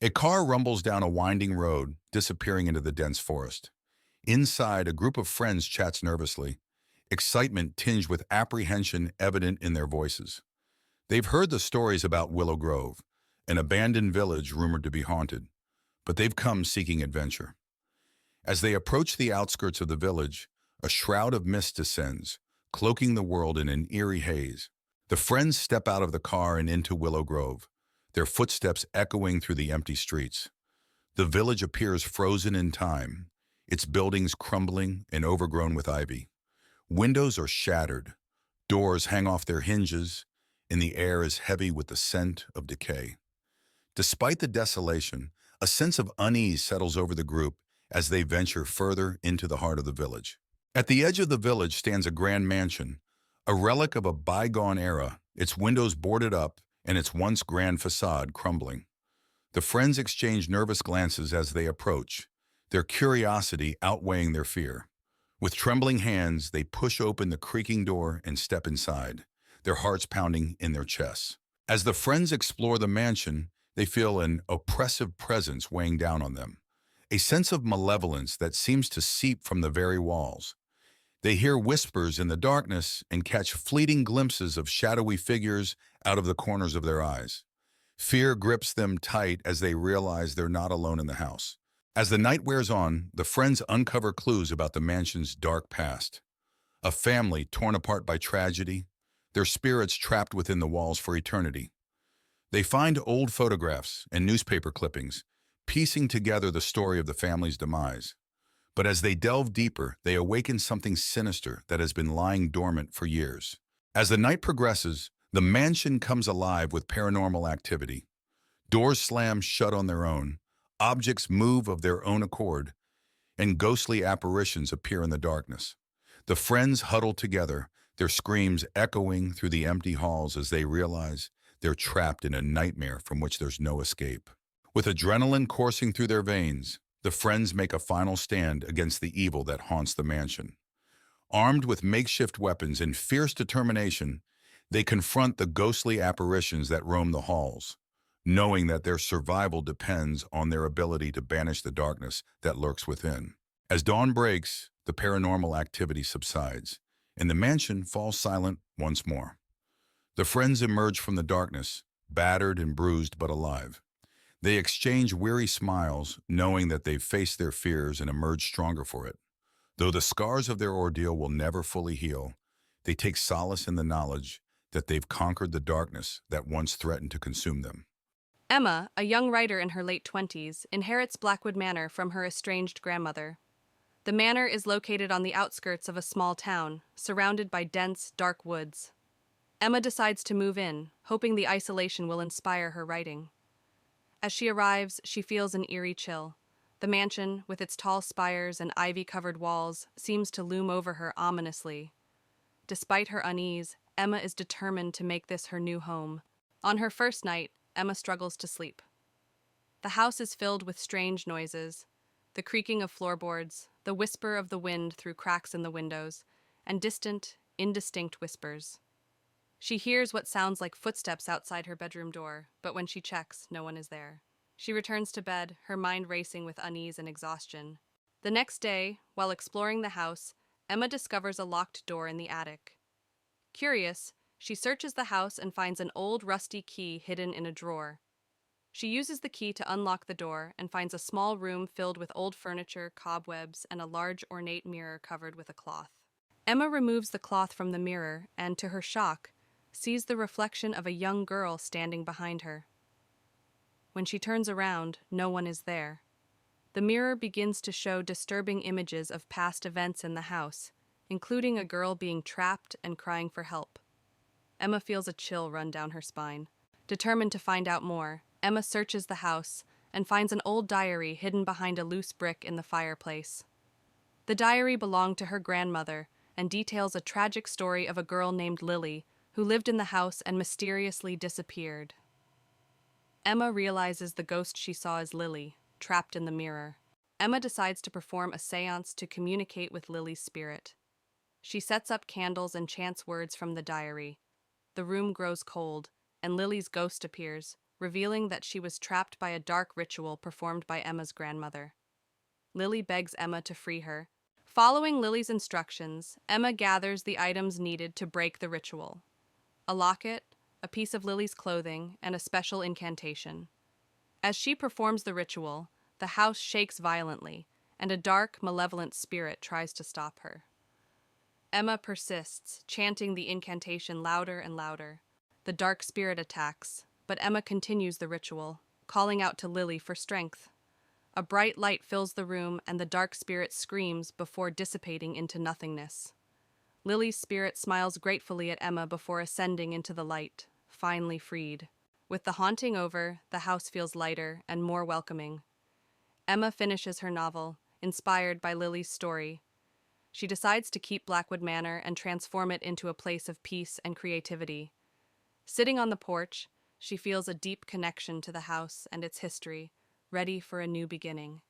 A car rumbles down a winding road, disappearing into the dense forest. Inside, a group of friends chats nervously, excitement tinged with apprehension evident in their voices. They've heard the stories about Willow Grove, an abandoned village rumored to be haunted, but they've come seeking adventure. As they approach the outskirts of the village, a shroud of mist descends, cloaking the world in an eerie haze. The friends step out of the car and into Willow Grove, their footsteps echoing through the empty streets. The village appears frozen in time, its buildings crumbling and overgrown with ivy. Windows are shattered, doors hang off their hinges, and the air is heavy with the scent of decay. Despite the desolation, a sense of unease settles over the group as they venture further into the heart of the village. At the edge of the village stands a grand mansion, a relic of a bygone era, its windows boarded up and its once grand facade crumbling. The friends exchange nervous glances as they approach, their curiosity outweighing their fear. With trembling hands, they push open the creaking door and step inside, their hearts pounding in their chests. As the friends explore the mansion, they feel an oppressive presence weighing down on them, a sense of malevolence that seems to seep from the very walls. They hear whispers in the darkness and catch fleeting glimpses of shadowy figures out of the corners of their eyes. Fear grips them tight as they realize they're not alone in the house. As the night wears on, the friends uncover clues about the mansion's dark past. A family torn apart by tragedy, their spirits trapped within the walls for eternity. They find old photographs and newspaper clippings, piecing together the story of the family's demise. But as they delve deeper, they awaken something sinister that has been lying dormant for years. As the night progresses, the mansion comes alive with paranormal activity. Doors slam shut on their own, objects move of their own accord, and ghostly apparitions appear in the darkness. The friends huddle together, their screams echoing through the empty halls as they realize they're trapped in a nightmare from which there's no escape. With adrenaline coursing through their veins, the friends make a final stand against the evil that haunts the mansion. Armed with makeshift weapons and fierce determination, they confront the ghostly apparitions that roam the halls, knowing that their survival depends on their ability to banish the darkness that lurks within. As dawn breaks, the paranormal activity subsides, and the mansion falls silent once more. The friends emerge from the darkness, battered and bruised but alive. They exchange weary smiles, knowing that they've faced their fears and emerged stronger for it. Though the scars of their ordeal will never fully heal, they take solace in the knowledge that they've conquered the darkness that once threatened to consume them. Emma, a young writer in her late 20s, inherits Blackwood Manor from her estranged grandmother. The manor is located on the outskirts of a small town, surrounded by dense, dark woods. Emma decides to move in, hoping the isolation will inspire her writing. As she arrives, she feels an eerie chill. The mansion, with its tall spires and ivy-covered walls, seems to loom over her ominously. Despite her unease, Emma is determined to make this her new home. On her first night, Emma struggles to sleep. The house is filled with strange noises, the creaking of floorboards, the whisper of the wind through cracks in the windows, and distant, indistinct whispers. She hears what sounds like footsteps outside her bedroom door, but when she checks, no one is there. She returns to bed, her mind racing with unease and exhaustion. The next day, while exploring the house, Emma discovers a locked door in the attic. Curious, she searches the house and finds an old rusty key hidden in a drawer. She uses the key to unlock the door and finds a small room filled with old furniture, cobwebs, and a large ornate mirror covered with a cloth. Emma removes the cloth from the mirror and, to her shock, sees the reflection of a young girl standing behind her. When she turns around, no one is there. The mirror begins to show disturbing images of past events in the house, including a girl being trapped and crying for help. Emma feels a chill run down her spine. Determined to find out more, Emma searches the house and finds an old diary hidden behind a loose brick in the fireplace. The diary belonged to her grandmother and details a tragic story of a girl named Lily who lived in the house and mysteriously disappeared. Emma realizes the ghost she saw is Lily, trapped in the mirror. Emma decides to perform a seance to communicate with Lily's spirit. She sets up candles and chants words from the diary. The room grows cold, and Lily's ghost appears, revealing that she was trapped by a dark ritual performed by Emma's grandmother. Lily begs Emma to free her. Following Lily's instructions, Emma gathers the items needed to break the ritual: a locket, a piece of Lily's clothing, and a special incantation. As she performs the ritual, the house shakes violently, and a dark, malevolent spirit tries to stop her. Emma persists, chanting the incantation louder and louder. The dark spirit attacks, but Emma continues the ritual, calling out to Lily for strength. A bright light fills the room, and the dark spirit screams before dissipating into nothingness. Lily's spirit smiles gratefully at Emma before ascending into the light, finally freed. With the haunting over, the house feels lighter and more welcoming. Emma finishes her novel, inspired by Lily's story. She decides to keep Blackwood Manor and transform it into a place of peace and creativity. Sitting on the porch, she feels a deep connection to the house and its history, ready for a new beginning.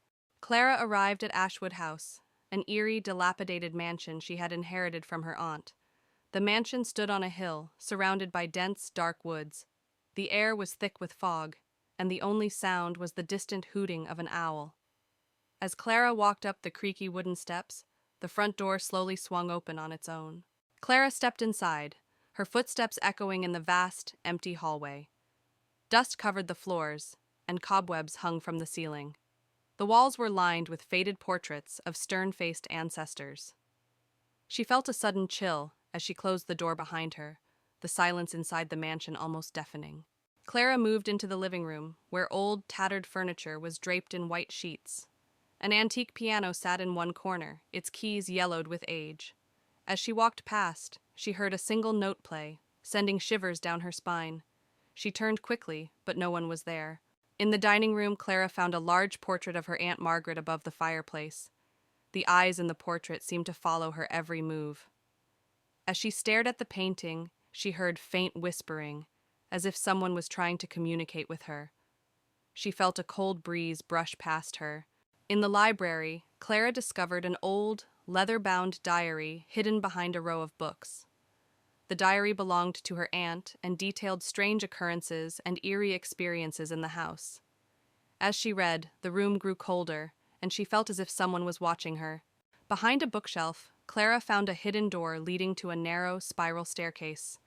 Clara arrived at Ashwood House, an eerie, dilapidated mansion she had inherited from her aunt. The mansion stood on a hill, surrounded by dense, dark woods. The air was thick with fog, and the only sound was the distant hooting of an owl. As Clara walked up the creaky wooden steps, the front door slowly swung open on its own. Clara stepped inside, her footsteps echoing in the vast, empty hallway. Dust covered the floors, and cobwebs hung from the ceiling. The walls were lined with faded portraits of stern-faced ancestors. She felt a sudden chill as she closed the door behind her, the silence inside the mansion almost deafening. Clara moved into the living room, where old, tattered furniture was draped in white sheets. An antique piano sat in one corner, its keys yellowed with age. As she walked past, she heard a single note play, sending shivers down her spine. She turned quickly, but no one was there. In the dining room, Clara found a large portrait of her Aunt Margaret above the fireplace. The eyes in the portrait seemed to follow her every move. As she stared at the painting, she heard faint whispering, as if someone was trying to communicate with her. She felt a cold breeze brush past her. In the library, Clara discovered an old, leather-bound diary hidden behind a row of books. The diary belonged to her aunt and detailed strange occurrences and eerie experiences in the house. As she read, the room grew colder, and she felt as if someone was watching her. Behind a bookshelf, Clara found a hidden door leading to a narrow, spiral staircase.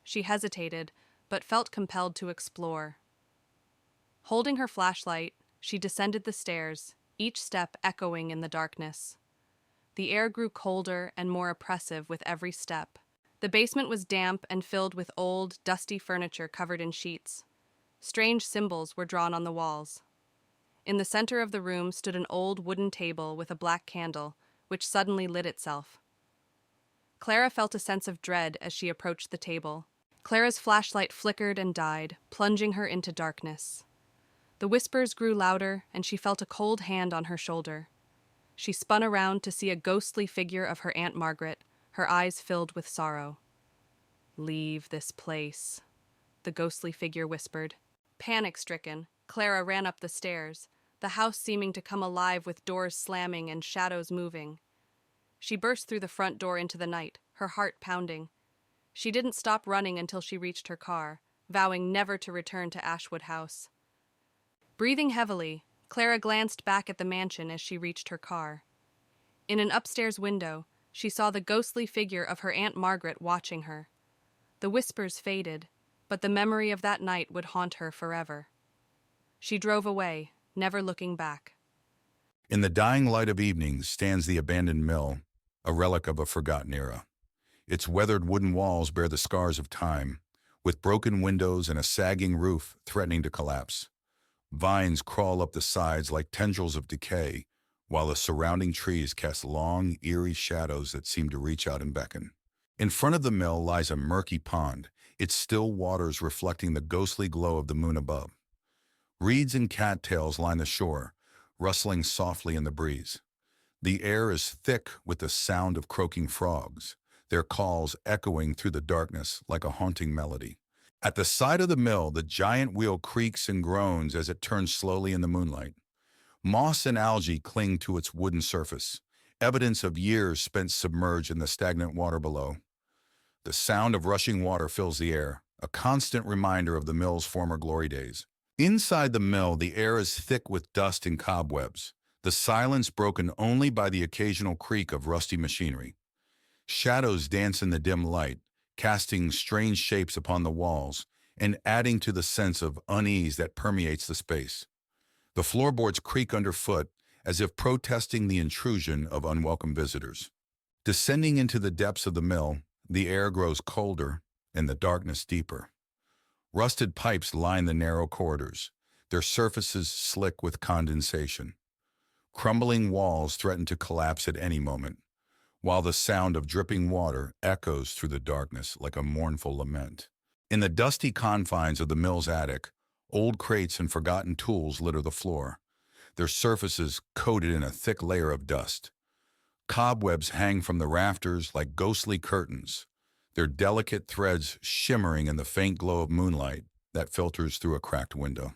She hesitated, but felt compelled to explore. Holding her flashlight, she descended the stairs, each step echoing in the darkness. The air grew colder and more oppressive with every step. The basement was damp and filled with old, dusty furniture covered in sheets. Strange symbols were drawn on the walls. In the center of the room stood an old wooden table with a black candle, which suddenly lit itself. Clara felt a sense of dread as she approached the table. Clara's flashlight flickered and died, plunging her into darkness. The whispers grew louder, and she felt a cold hand on her shoulder. She spun around to see a ghostly figure of her Aunt Margaret, her eyes filled with sorrow. "Leave this place," the ghostly figure whispered. Panic-stricken, Clara ran up the stairs, the house seeming to come alive with doors slamming and shadows moving. She burst through the front door into the night, her heart pounding. She didn't stop running until she reached her car, vowing never to return to Ashwood House. Breathing heavily, Clara glanced back at the mansion as she reached her car. In an upstairs window, she saw the ghostly figure of her Aunt Margaret watching her. The whispers faded, but the memory of that night would haunt her forever. She drove away, never looking back. In the dying light of evening stands the abandoned mill, a relic of a forgotten era. Its weathered wooden walls bear the scars of time, with broken windows and a sagging roof threatening to collapse. Vines crawl up the sides like tendrils of decay, while the surrounding trees cast long, eerie shadows that seem to reach out and beckon. In front of the mill lies a murky pond, its still waters reflecting the ghostly glow of the moon above. Reeds and cattails line the shore, rustling softly in the breeze. The air is thick with the sound of croaking frogs, their calls echoing through the darkness like a haunting melody. At the side of the mill, the giant wheel creaks and groans as it turns slowly in the moonlight. Moss and algae cling to its wooden surface, evidence of years spent submerged in the stagnant water below. The sound of rushing water fills the air, a constant reminder of the mill's former glory days. Inside the mill, the air is thick with dust and cobwebs, the silence broken only by the occasional creak of rusty machinery. Shadows dance in the dim light, casting strange shapes upon the walls and adding to the sense of unease that permeates the space. The floorboards creak underfoot as if protesting the intrusion of unwelcome visitors. Descending into the depths of the mill, the air grows colder and the darkness deeper. Rusted pipes line the narrow corridors, their surfaces slick with condensation. Crumbling walls threaten to collapse at any moment, while the sound of dripping water echoes through the darkness like a mournful lament. In the dusty confines of the mill's attic, old crates and forgotten tools litter the floor, their surfaces coated in a thick layer of dust. Cobwebs hang from the rafters like ghostly curtains, their delicate threads shimmering in the faint glow of moonlight that filters through a cracked window.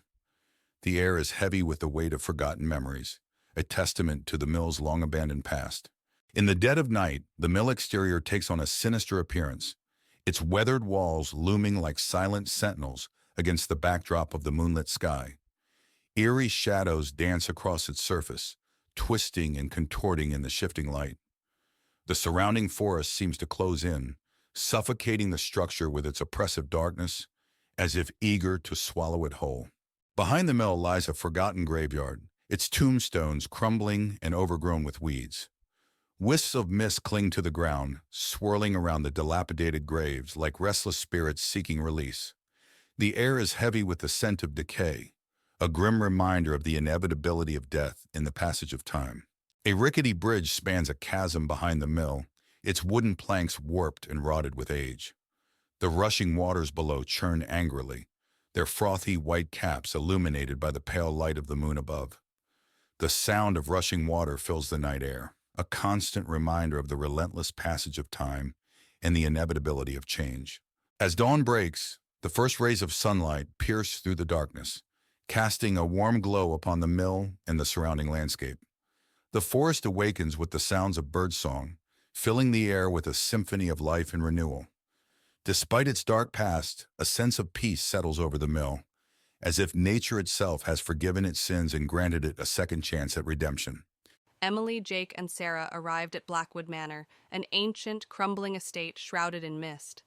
The air is heavy with the weight of forgotten memories, a testament to the mill's long-abandoned past. In the dead of night, the mill exterior takes on a sinister appearance, its weathered walls looming like silent sentinels against the backdrop of the moonlit sky. Eerie shadows dance across its surface, twisting and contorting in the shifting light. The surrounding forest seems to close in, suffocating the structure with its oppressive darkness, as if eager to swallow it whole. Behind the mill lies a forgotten graveyard, its tombstones crumbling and overgrown with weeds. Wisps of mist cling to the ground, swirling around the dilapidated graves like restless spirits seeking release. The air is heavy with the scent of decay, a grim reminder of the inevitability of death in the passage of time. A rickety bridge spans a chasm behind the mill, its wooden planks warped and rotted with age. The rushing waters below churn angrily, their frothy white caps illuminated by the pale light of the moon above. The sound of rushing water fills the night air, a constant reminder of the relentless passage of time and the inevitability of change. As dawn breaks, the first rays of sunlight pierce through the darkness, casting a warm glow upon the mill and the surrounding landscape. The forest awakens with the sounds of birdsong, filling the air with a symphony of life and renewal. Despite its dark past, a sense of peace settles over the mill, as if nature itself has forgiven its sins and granted it a second chance at redemption. Emily, Jake, and Sarah arrived at Blackwood Manor, an ancient, crumbling estate shrouded in mist.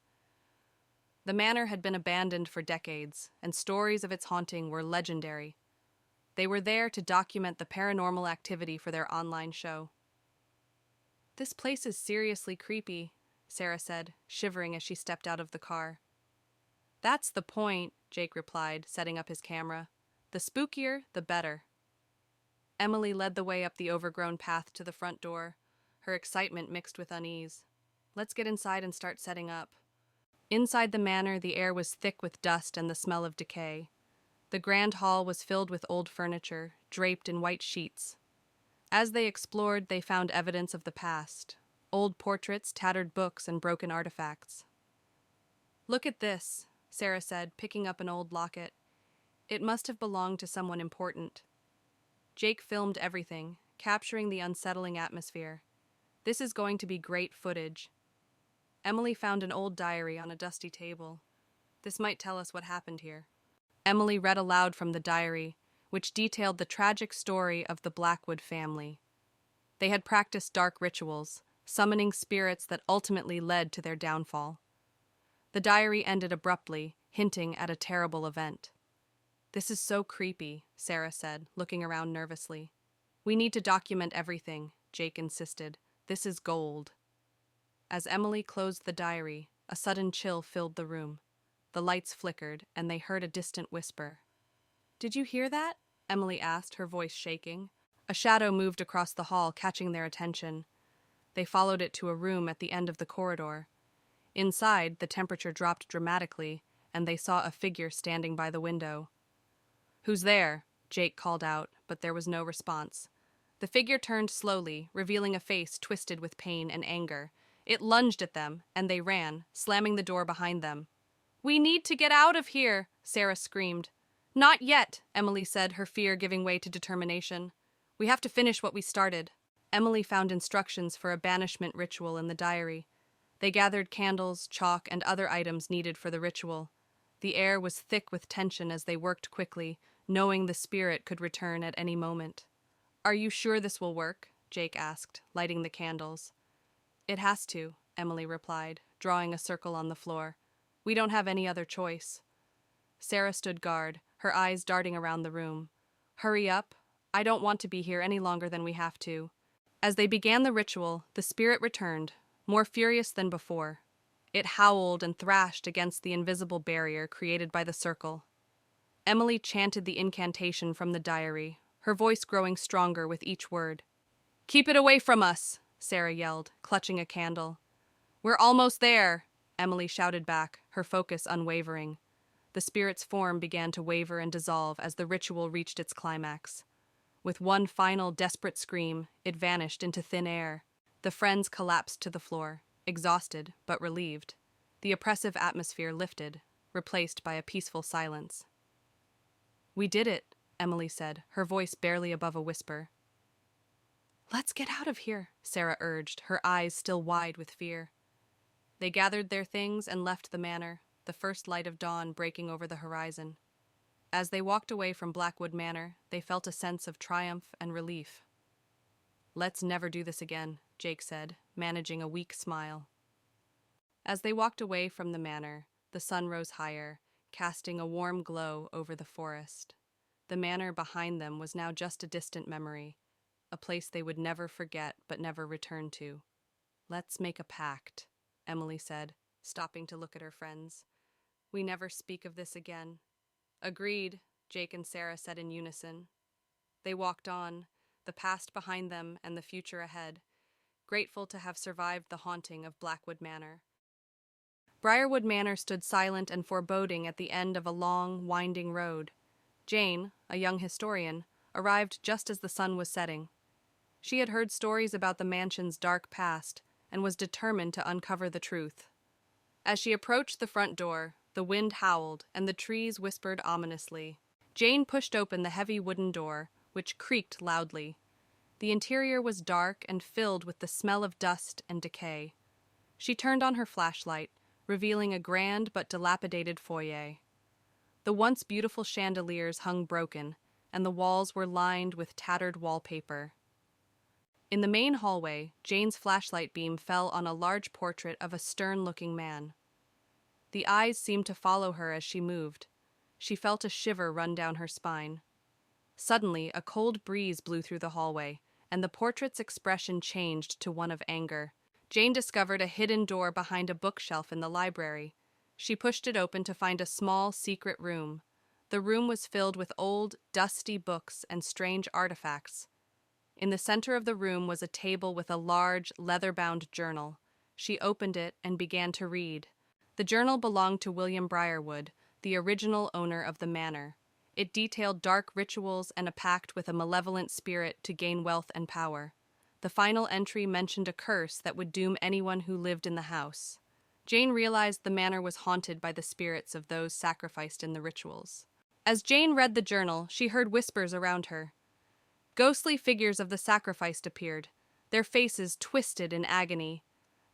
The manor had been abandoned for decades, and stories of its haunting were legendary. They were there to document the paranormal activity for their online show. "This place is seriously creepy," Sarah said, shivering as she stepped out of the car. "That's the point," Jake replied, setting up his camera. "The spookier, the better." Emily led the way up the overgrown path to the front door, her excitement mixed with unease. "Let's get inside and start setting up." Inside the manor, the air was thick with dust and the smell of decay. The grand hall was filled with old furniture, draped in white sheets. As they explored, they found evidence of the past: old portraits, tattered books, and broken artifacts. "Look at this," Sarah said, picking up an old locket. "It must have belonged to someone important." Jake filmed everything, capturing the unsettling atmosphere. "This is going to be great footage." Emily found an old diary on a dusty table. "This might tell us what happened here." Emily read aloud from the diary, which detailed the tragic story of the Blackwood family. They had practiced dark rituals, summoning spirits that ultimately led to their downfall. The diary ended abruptly, hinting at a terrible event. "This is so creepy," Sarah said, looking around nervously. "We need to document everything," Jake insisted. "This is gold." As Emily closed the diary, a sudden chill filled the room. The lights flickered, and they heard a distant whisper. "Did you hear that?" Emily asked, her voice shaking. A shadow moved across the hall, catching their attention. They followed it to a room at the end of the corridor. Inside, the temperature dropped dramatically, and they saw a figure standing by the window. "Who's there?" Jake called out, but there was no response. The figure turned slowly, revealing a face twisted with pain and anger. It lunged at them, and they ran, slamming the door behind them. "We need to get out of here," Sarah screamed. "Not yet," Emily said, her fear giving way to determination. "We have to finish what we started." Emily found instructions for a banishment ritual in the diary. They gathered candles, chalk, and other items needed for the ritual. The air was thick with tension as they worked quickly, knowing the spirit could return at any moment. "Are you sure this will work?" Jake asked, lighting the candles. "It has to," Emily replied, drawing a circle on the floor. "We don't have any other choice." Sarah stood guard, her eyes darting around the room. "Hurry up. I don't want to be here any longer than we have to." As they began the ritual, the spirit returned, more furious than before. It howled and thrashed against the invisible barrier created by the circle. Emily chanted the incantation from the diary, her voice growing stronger with each word. "Keep it away from us," Sarah yelled, clutching a candle. "We're almost there," Emily shouted back, her focus unwavering. The spirit's form began to waver and dissolve as the ritual reached its climax. With one final desperate scream, it vanished into thin air. The friends collapsed to the floor, exhausted but relieved. The oppressive atmosphere lifted, replaced by a peaceful silence. "We did it," Emily said, her voice barely above a whisper. "Let's get out of here," Sarah urged, her eyes still wide with fear. They gathered their things and left the manor, the first light of dawn breaking over the horizon. As they walked away from Blackwood Manor, they felt a sense of triumph and relief. "Let's never do this again," Jake said, managing a weak smile. As they walked away from the manor, the sun rose higher, casting a warm glow over the forest. The manor behind them was now just a distant memory, a place they would never forget but never return to. "Let's make a pact," Emily said, stopping to look at her friends. "We never speak of this again." "Agreed," Jake and Sarah said in unison. They walked on, the past behind them and the future ahead, grateful to have survived the haunting of Blackwood Manor. Briarwood Manor stood silent and foreboding at the end of a long, winding road. Jane, a young historian, arrived just as the sun was setting. She had heard stories about the mansion's dark past and was determined to uncover the truth. As she approached the front door, the wind howled and the trees whispered ominously. Jane pushed open the heavy wooden door, which creaked loudly. The interior was dark and filled with the smell of dust and decay. She turned on her flashlight, revealing a grand but dilapidated foyer. The once beautiful chandeliers hung broken, and the walls were lined with tattered wallpaper. In the main hallway, Jane's flashlight beam fell on a large portrait of a stern-looking man. The eyes seemed to follow her as she moved. She felt a shiver run down her spine. Suddenly, a cold breeze blew through the hallway, and the portrait's expression changed to one of anger. Jane discovered a hidden door behind a bookshelf in the library. She pushed it open to find a small, secret room. The room was filled with old, dusty books and strange artifacts. In the center of the room was a table with a large, leather-bound journal. She opened it and began to read. The journal belonged to William Briarwood, the original owner of the manor. It detailed dark rituals and a pact with a malevolent spirit to gain wealth and power. The final entry mentioned a curse that would doom anyone who lived in the house. Jane realized the manor was haunted by the spirits of those sacrificed in the rituals. As Jane read the journal, she heard whispers around her. Ghostly figures of the sacrificed appeared, their faces twisted in agony.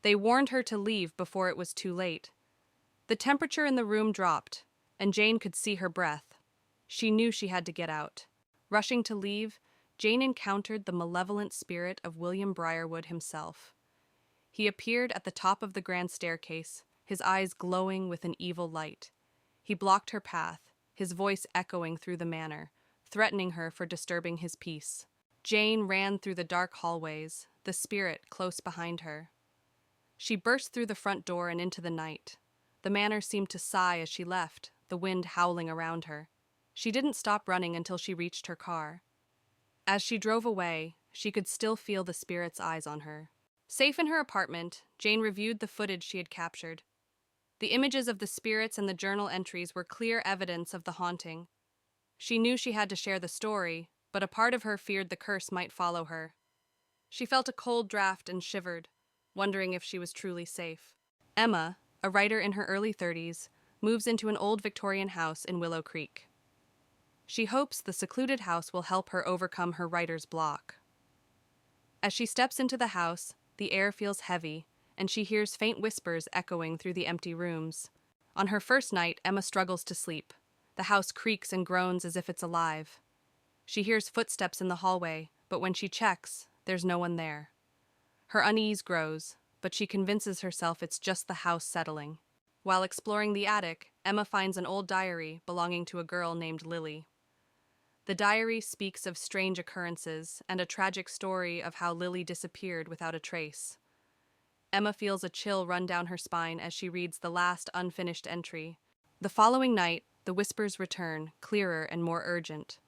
They warned her to leave before it was too late. The temperature in the room dropped, and Jane could see her breath. She knew she had to get out. Rushing to leave, Jane encountered the malevolent spirit of William Briarwood himself. He appeared at the top of the grand staircase, his eyes glowing with an evil light. He blocked her path, his voice echoing through the manor, threatening her for disturbing his peace. Jane ran through the dark hallways, the spirit close behind her. She burst through the front door and into the night. The manor seemed to sigh as she left, the wind howling around her. She didn't stop running until she reached her car. As she drove away, she could still feel the spirit's eyes on her. Safe in her apartment, Jane reviewed the footage she had captured. The images of the spirits and the journal entries were clear evidence of the haunting. She knew she had to share the story, but a part of her feared the curse might follow her. She felt a cold draft and shivered, wondering if she was truly safe. Emma, a writer in her early 30s, moves into an old Victorian house in Willow Creek. She hopes the secluded house will help her overcome her writer's block. As she steps into the house, the air feels heavy, and she hears faint whispers echoing through the empty rooms. On her first night, Emma struggles to sleep. The house creaks and groans as if it's alive. She hears footsteps in the hallway, but when she checks, there's no one there. Her unease grows, but she convinces herself it's just the house settling. While exploring the attic, Emma finds an old diary belonging to a girl named Lily. The diary speaks of strange occurrences and a tragic story of how Lily disappeared without a trace. Emma feels a chill run down her spine as she reads the last unfinished entry. The following night, the whispers return, clearer and more urgent.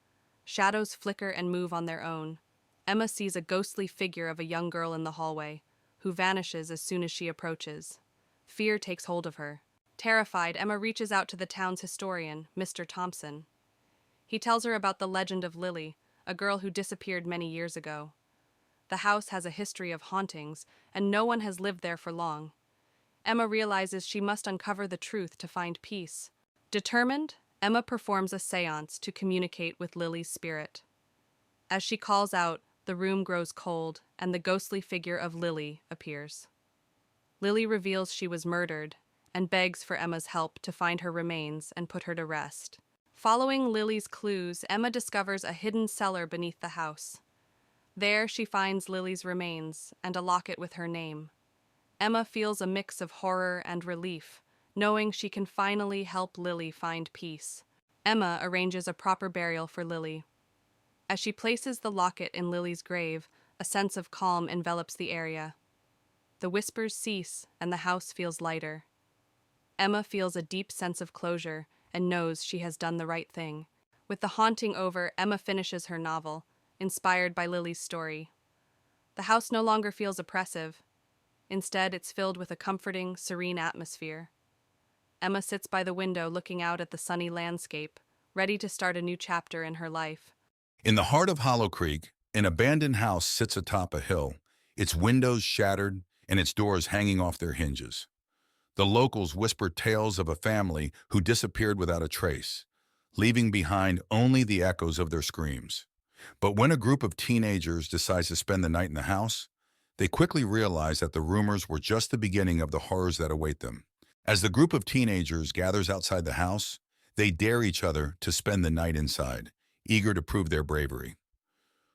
Shadows flicker and move on their own. Emma sees a ghostly figure of a young girl in the hallway, who vanishes as soon as she approaches. Fear takes hold of her. Terrified, Emma reaches out to the town's historian, Mr. Thompson. He tells her about the legend of Lily, a girl who disappeared many years ago. The house has a history of hauntings, and no one has lived there for long. Emma realizes she must uncover the truth to find peace. Determined, Emma performs a seance to communicate with Lily's spirit. As she calls out, the room grows cold, and the ghostly figure of Lily appears. Lily reveals she was murdered, and begs for Emma's help to find her remains and put her to rest. Following Lily's clues, Emma discovers a hidden cellar beneath the house. There she finds Lily's remains and a locket with her name. Emma feels a mix of horror and relief, knowing she can finally help Lily find peace. Emma arranges a proper burial for Lily. As she places the locket in Lily's grave, a sense of calm envelops the area. The whispers cease and the house feels lighter. Emma feels a deep sense of closure and knows she has done the right thing. With the haunting over, Emma finishes her novel, inspired by Lily's story. The house no longer feels oppressive. Instead, it's filled with a comforting, serene atmosphere. Emma sits by the window looking out at the sunny landscape, ready to start a new chapter in her life. In the heart of Hollow Creek, an abandoned house sits atop a hill, its windows shattered and its doors hanging off their hinges. The locals whisper tales of a family who disappeared without a trace, leaving behind only the echoes of their screams. But when a group of teenagers decides to spend the night in the house, they quickly realize that the rumors were just the beginning of the horrors that await them. As the group of teenagers gathers outside the house, they dare each other to spend the night inside, eager to prove their bravery.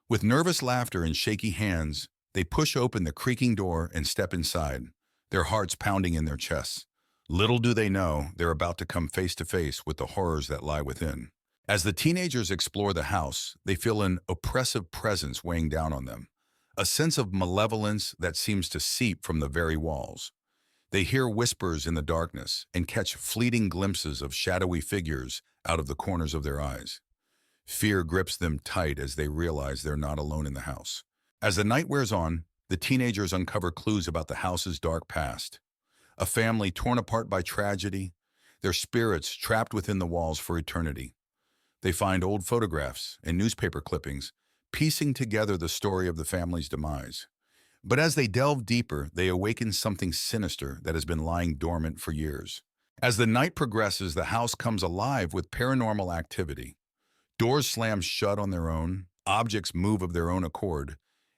With nervous laughter and shaky hands, they push open the creaking door and step inside, their hearts pounding in their chests. Little do they know they're about to come face to face with the horrors that lie within. As the teenagers explore the house, they feel an oppressive presence weighing down on them, a sense of malevolence that seems to seep from the very walls. They hear whispers in the darkness and catch fleeting glimpses of shadowy figures out of the corners of their eyes. Fear grips them tight as they realize they're not alone in the house. As the night wears on, the teenagers uncover clues about the house's dark past. A family torn apart by tragedy, their spirits trapped within the walls for eternity. They find old photographs and newspaper clippings, piecing together the story of the family's demise. But as they delve deeper, they awaken something sinister that has been lying dormant for years. As the night progresses, the house comes alive with paranormal activity. Doors slam shut on their own, objects move of their own accord,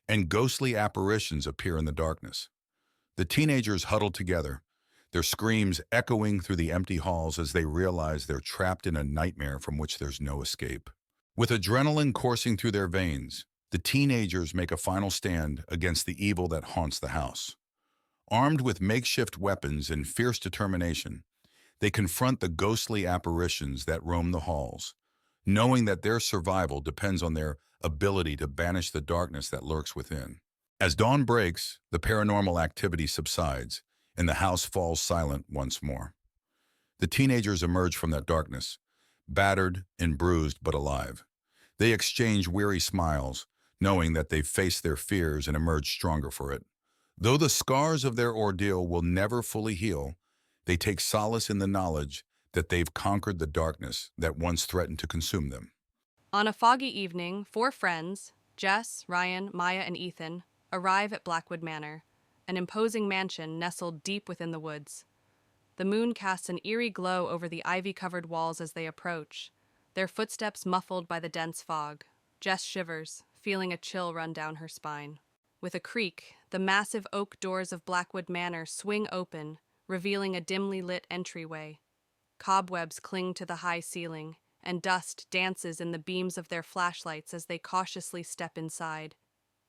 and ghostly apparitions appear in the darkness. The teenagers huddle together, their screams echoing through the empty halls as they realize they're trapped in a nightmare from which there's no escape. With adrenaline coursing through their veins, the teenagers make a final stand against the evil that haunts the house. Armed with makeshift weapons and fierce determination, they confront the ghostly apparitions that roam the halls, knowing that their survival depends on their ability to banish the darkness that lurks within. As dawn breaks, the paranormal activity subsides, and the house falls silent once more. The teenagers emerge from that darkness, battered and bruised but alive. They exchange weary smiles, knowing that they've faced their fears and emerged stronger for it. Though the scars of their ordeal will never fully heal, they take solace in the knowledge that they've conquered the darkness that once threatened to consume them. On a foggy evening, 4 friends, Jess, Ryan, Maya, and Ethan, arrive at Blackwood Manor, an imposing mansion nestled deep within the woods. The moon casts an eerie glow over the ivy-covered walls as they approach, their footsteps muffled by the dense fog. Jess shivers, feeling a chill run down her spine. With a creak, the massive oak doors of Blackwood Manor swing open, revealing a dimly lit entryway. Cobwebs cling to the high ceiling, and dust dances in the beams of their flashlights as they cautiously step inside.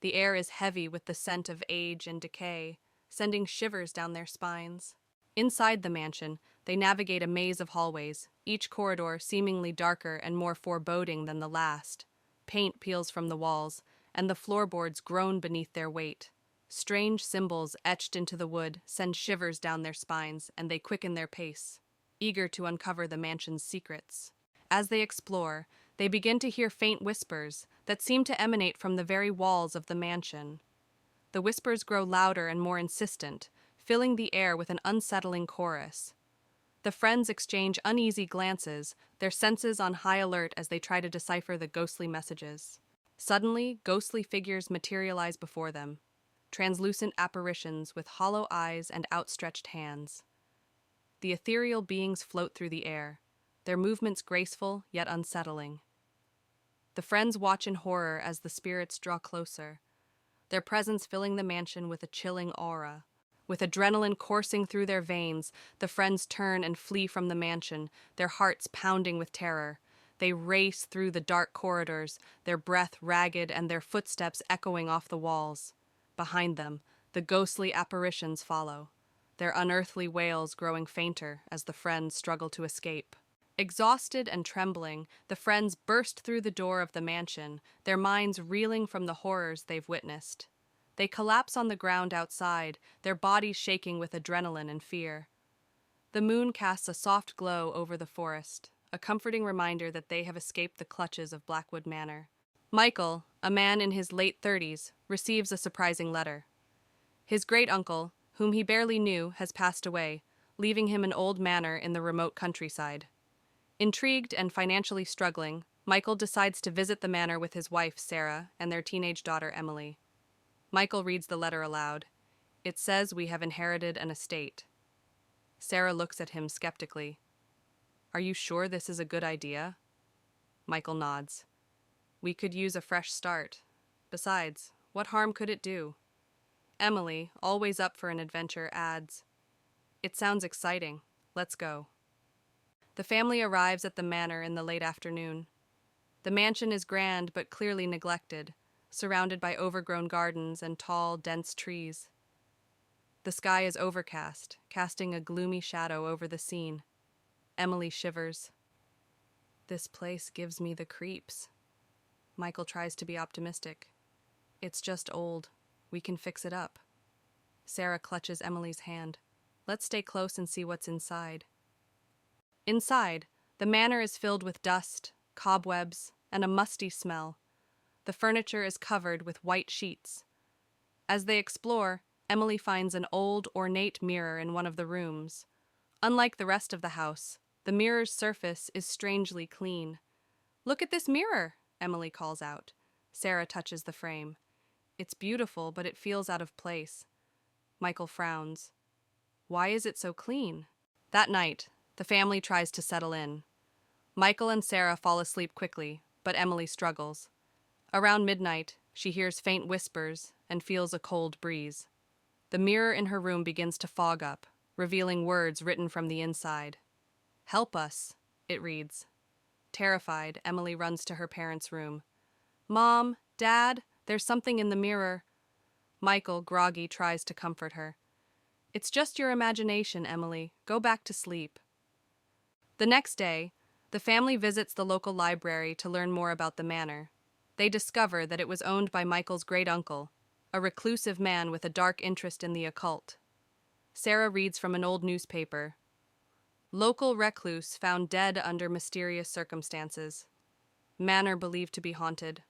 The air is heavy with the scent of age and decay, sending shivers down their spines. Inside the mansion, they navigate a maze of hallways, each corridor seemingly darker and more foreboding than the last. Paint peels from the walls, and the floorboards groan beneath their weight. Strange symbols etched into the wood send shivers down their spines, and they quicken their pace, eager to uncover the mansion's secrets. As they explore, they begin to hear faint whispers that seem to emanate from the very walls of the mansion. The whispers grow louder and more insistent, filling the air with an unsettling chorus. The friends exchange uneasy glances, their senses on high alert as they try to decipher the ghostly messages. Suddenly, ghostly figures materialize before them, translucent apparitions with hollow eyes and outstretched hands. The ethereal beings float through the air, their movements graceful yet unsettling. The friends watch in horror as the spirits draw closer, their presence filling the mansion with a chilling aura. With adrenaline coursing through their veins, the friends turn and flee from the mansion, their hearts pounding with terror. They race through the dark corridors, their breath ragged and their footsteps echoing off the walls. Behind them, the ghostly apparitions follow, their unearthly wails growing fainter as the friends struggle to escape. Exhausted and trembling, the friends burst through the door of the mansion, their minds reeling from the horrors they've witnessed. They collapse on the ground outside, their bodies shaking with adrenaline and fear. The moon casts a soft glow over the forest, a comforting reminder that they have escaped the clutches of Blackwood Manor. Michael, a man in his late 30s, receives a surprising letter. His great-uncle, whom he barely knew, has passed away, leaving him an old manor in the remote countryside. Intrigued and financially struggling, Michael decides to visit the manor with his wife, Sarah, and their teenage daughter, Emily. Michael reads the letter aloud. It says we have inherited an estate. Sarah looks at him skeptically. Are you sure this is a good idea? Michael nods. We could use a fresh start. Besides, what harm could it do? Emily, always up for an adventure, adds, It sounds exciting. Let's go. The family arrives at the manor in the late afternoon. The mansion is grand but clearly neglected, surrounded by overgrown gardens and tall, dense trees. The sky is overcast, casting a gloomy shadow over the scene. Emily shivers. This place gives me the creeps. Michael tries to be optimistic. It's just old. We can fix it up. Sarah clutches Emily's hand. Let's stay close and see what's inside. Inside, the manor is filled with dust, cobwebs, and a musty smell. The furniture is covered with white sheets. As they explore, Emily finds an old, ornate mirror in one of the rooms. Unlike the rest of the house, the mirror's surface is strangely clean. Look at this mirror, Emily calls out. Sarah touches the frame. It's beautiful, but it feels out of place. Michael frowns. Why is it so clean? That night, the family tries to settle in. Michael and Sarah fall asleep quickly, but Emily struggles. Around midnight, she hears faint whispers and feels a cold breeze. The mirror in her room begins to fog up, revealing words written from the inside. Help us, it reads. Terrified, Emily runs to her parents' room. Mom, Dad, there's something in the mirror. Michael, groggy, tries to comfort her. It's just your imagination, Emily. Go back to sleep. The next day, the family visits the local library to learn more about the manor. They discover that it was owned by Michael's great-uncle, a reclusive man with a dark interest in the occult. Sarah reads from an old newspaper. Local recluse found dead under mysterious circumstances. Manor believed to be haunted.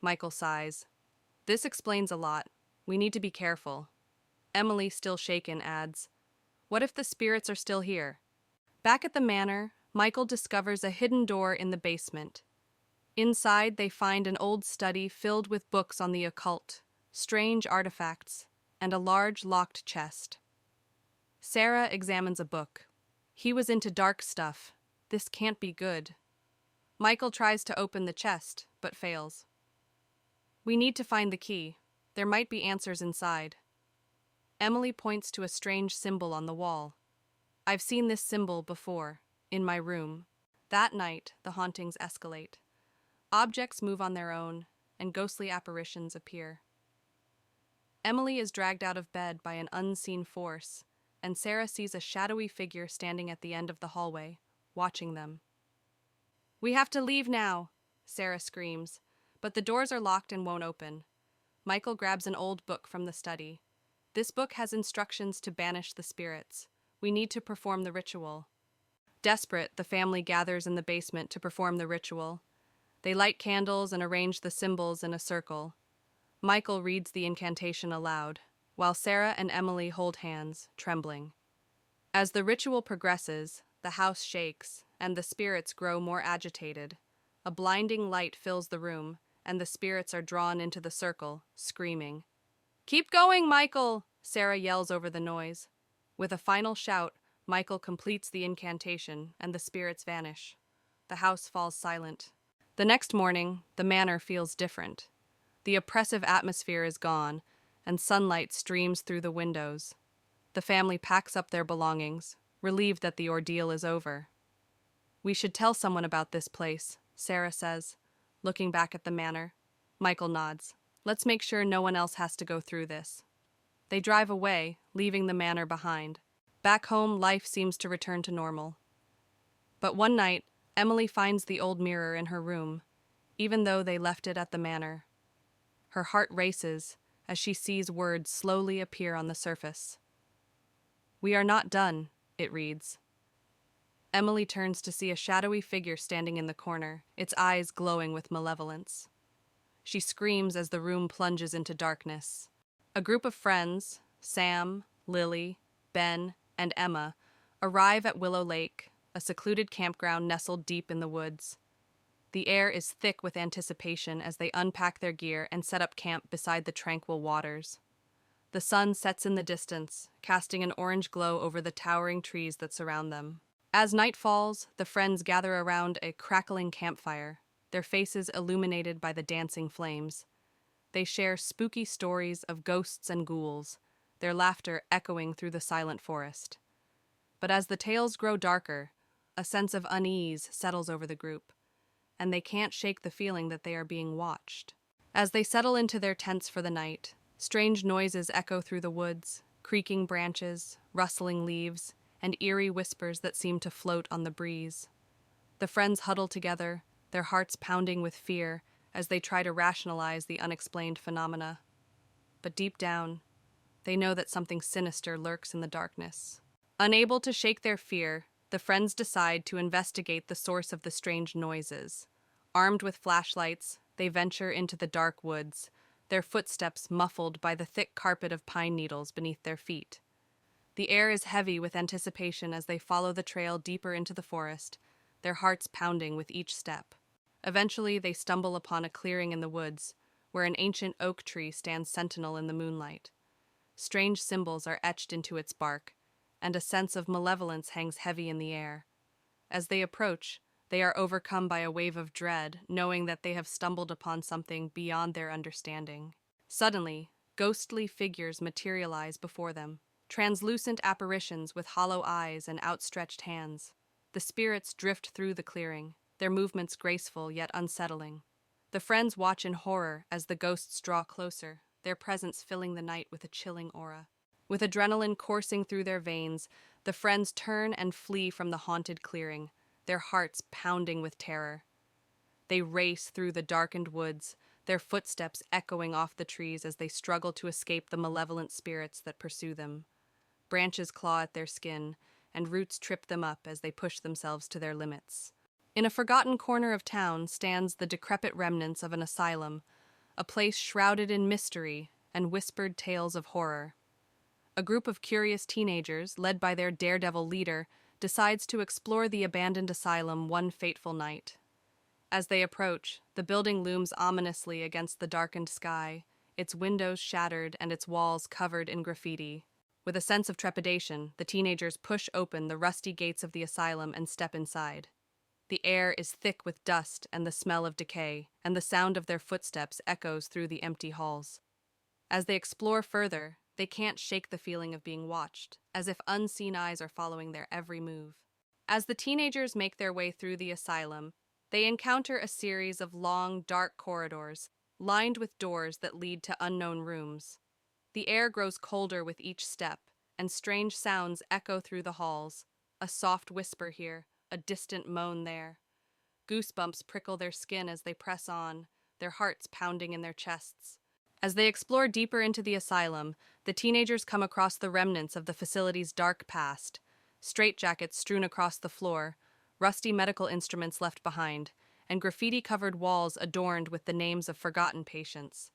Michael sighs. This explains a lot. We need to be careful. Emily, still shaken, adds, What if the spirits are still here? Back at the manor, Michael discovers a hidden door in the basement. Inside, they find an old study filled with books on the occult, strange artifacts, and a large locked chest. Sarah examines a book. He was into dark stuff. This can't be good. Michael tries to open the chest, but fails. We need to find the key. There might be answers inside. Emily points to a strange symbol on the wall. I've seen this symbol before. In my room. That night, the hauntings escalate. Objects move on their own, and ghostly apparitions appear. Emily is dragged out of bed by an unseen force, and Sarah sees a shadowy figure standing at the end of the hallway, watching them. "We have to leave now," Sarah screams, but the doors are locked and won't open. Michael grabs an old book from the study. This book has instructions to banish the spirits. We need to perform the ritual. Desperate, the family gathers in the basement to perform the ritual. They light candles and arrange the symbols in a circle. Michael reads the incantation aloud, while Sarah and Emily hold hands, trembling. As the ritual progresses, the house shakes, and the spirits grow more agitated. A blinding light fills the room, and the spirits are drawn into the circle, screaming. "Keep going, Michael!" Sarah yells over the noise. With a final shout, Michael completes the incantation, and the spirits vanish. The house falls silent. The next morning, the manor feels different. The oppressive atmosphere is gone, and sunlight streams through the windows. The family packs up their belongings, relieved that the ordeal is over. "We should tell someone about this place," Sarah says, looking back at the manor. Michael nods. "Let's make sure no one else has to go through this." They drive away, leaving the manor behind. Back home, life seems to return to normal. But one night, Emily finds the old mirror in her room, even though they left it at the manor. Her heart races as she sees words slowly appear on the surface. "We are not done," it reads. Emily turns to see a shadowy figure standing in the corner, its eyes glowing with malevolence. She screams as the room plunges into darkness. A group of friends, Sam, Lily, Ben, and Emma, arrive at Willow Lake, a secluded campground nestled deep in the woods. The air is thick with anticipation as they unpack their gear and set up camp beside the tranquil waters. The sun sets in the distance, casting an orange glow over the towering trees that surround them. As night falls, the friends gather around a crackling campfire, their faces illuminated by the dancing flames. They share spooky stories of ghosts and ghouls, their laughter echoing through the silent forest. But as the tales grow darker, a sense of unease settles over the group, and they can't shake the feeling that they are being watched. As they settle into their tents for the night, strange noises echo through the woods, creaking branches, rustling leaves, and eerie whispers that seem to float on the breeze. The friends huddle together, their hearts pounding with fear as they try to rationalize the unexplained phenomena. But deep down, they know that something sinister lurks in the darkness. Unable to shake their fear, the friends decide to investigate the source of the strange noises. Armed with flashlights, they venture into the dark woods, their footsteps muffled by the thick carpet of pine needles beneath their feet. The air is heavy with anticipation as they follow the trail deeper into the forest, their hearts pounding with each step. Eventually, they stumble upon a clearing in the woods, where an ancient oak tree stands sentinel in the moonlight. Strange symbols are etched into its bark, and a sense of malevolence hangs heavy in the air. As they approach, they are overcome by a wave of dread, knowing that they have stumbled upon something beyond their understanding. Suddenly, ghostly figures materialize before them, translucent apparitions with hollow eyes and outstretched hands. The spirits drift through the clearing, their movements graceful yet unsettling. The friends watch in horror as the ghosts draw closer, their presence filling the night with a chilling aura. With adrenaline coursing through their veins, the friends turn and flee from the haunted clearing, their hearts pounding with terror. They race through the darkened woods, their footsteps echoing off the trees as they struggle to escape the malevolent spirits that pursue them. Branches claw at their skin, and roots trip them up as they push themselves to their limits. In a forgotten corner of town stands the decrepit remnants of an asylum, a place shrouded in mystery and whispered tales of horror. A group of curious teenagers, led by their daredevil leader, decides to explore the abandoned asylum one fateful night. As they approach, the building looms ominously against the darkened sky, its windows shattered and its walls covered in graffiti. With a sense of trepidation, the teenagers push open the rusty gates of the asylum and step inside. The air is thick with dust and the smell of decay, and the sound of their footsteps echoes through the empty halls. As they explore further, they can't shake the feeling of being watched, as if unseen eyes are following their every move. As the teenagers make their way through the asylum, they encounter a series of long, dark corridors, lined with doors that lead to unknown rooms. The air grows colder with each step, and strange sounds echo through the halls, a soft whisper here, a distant moan there. Goosebumps prickle their skin as they press on, their hearts pounding in their chests. As they explore deeper into the asylum, the teenagers come across the remnants of the facility's dark past, straitjackets strewn across the floor, rusty medical instruments left behind, and graffiti-covered walls adorned with the names of forgotten patients.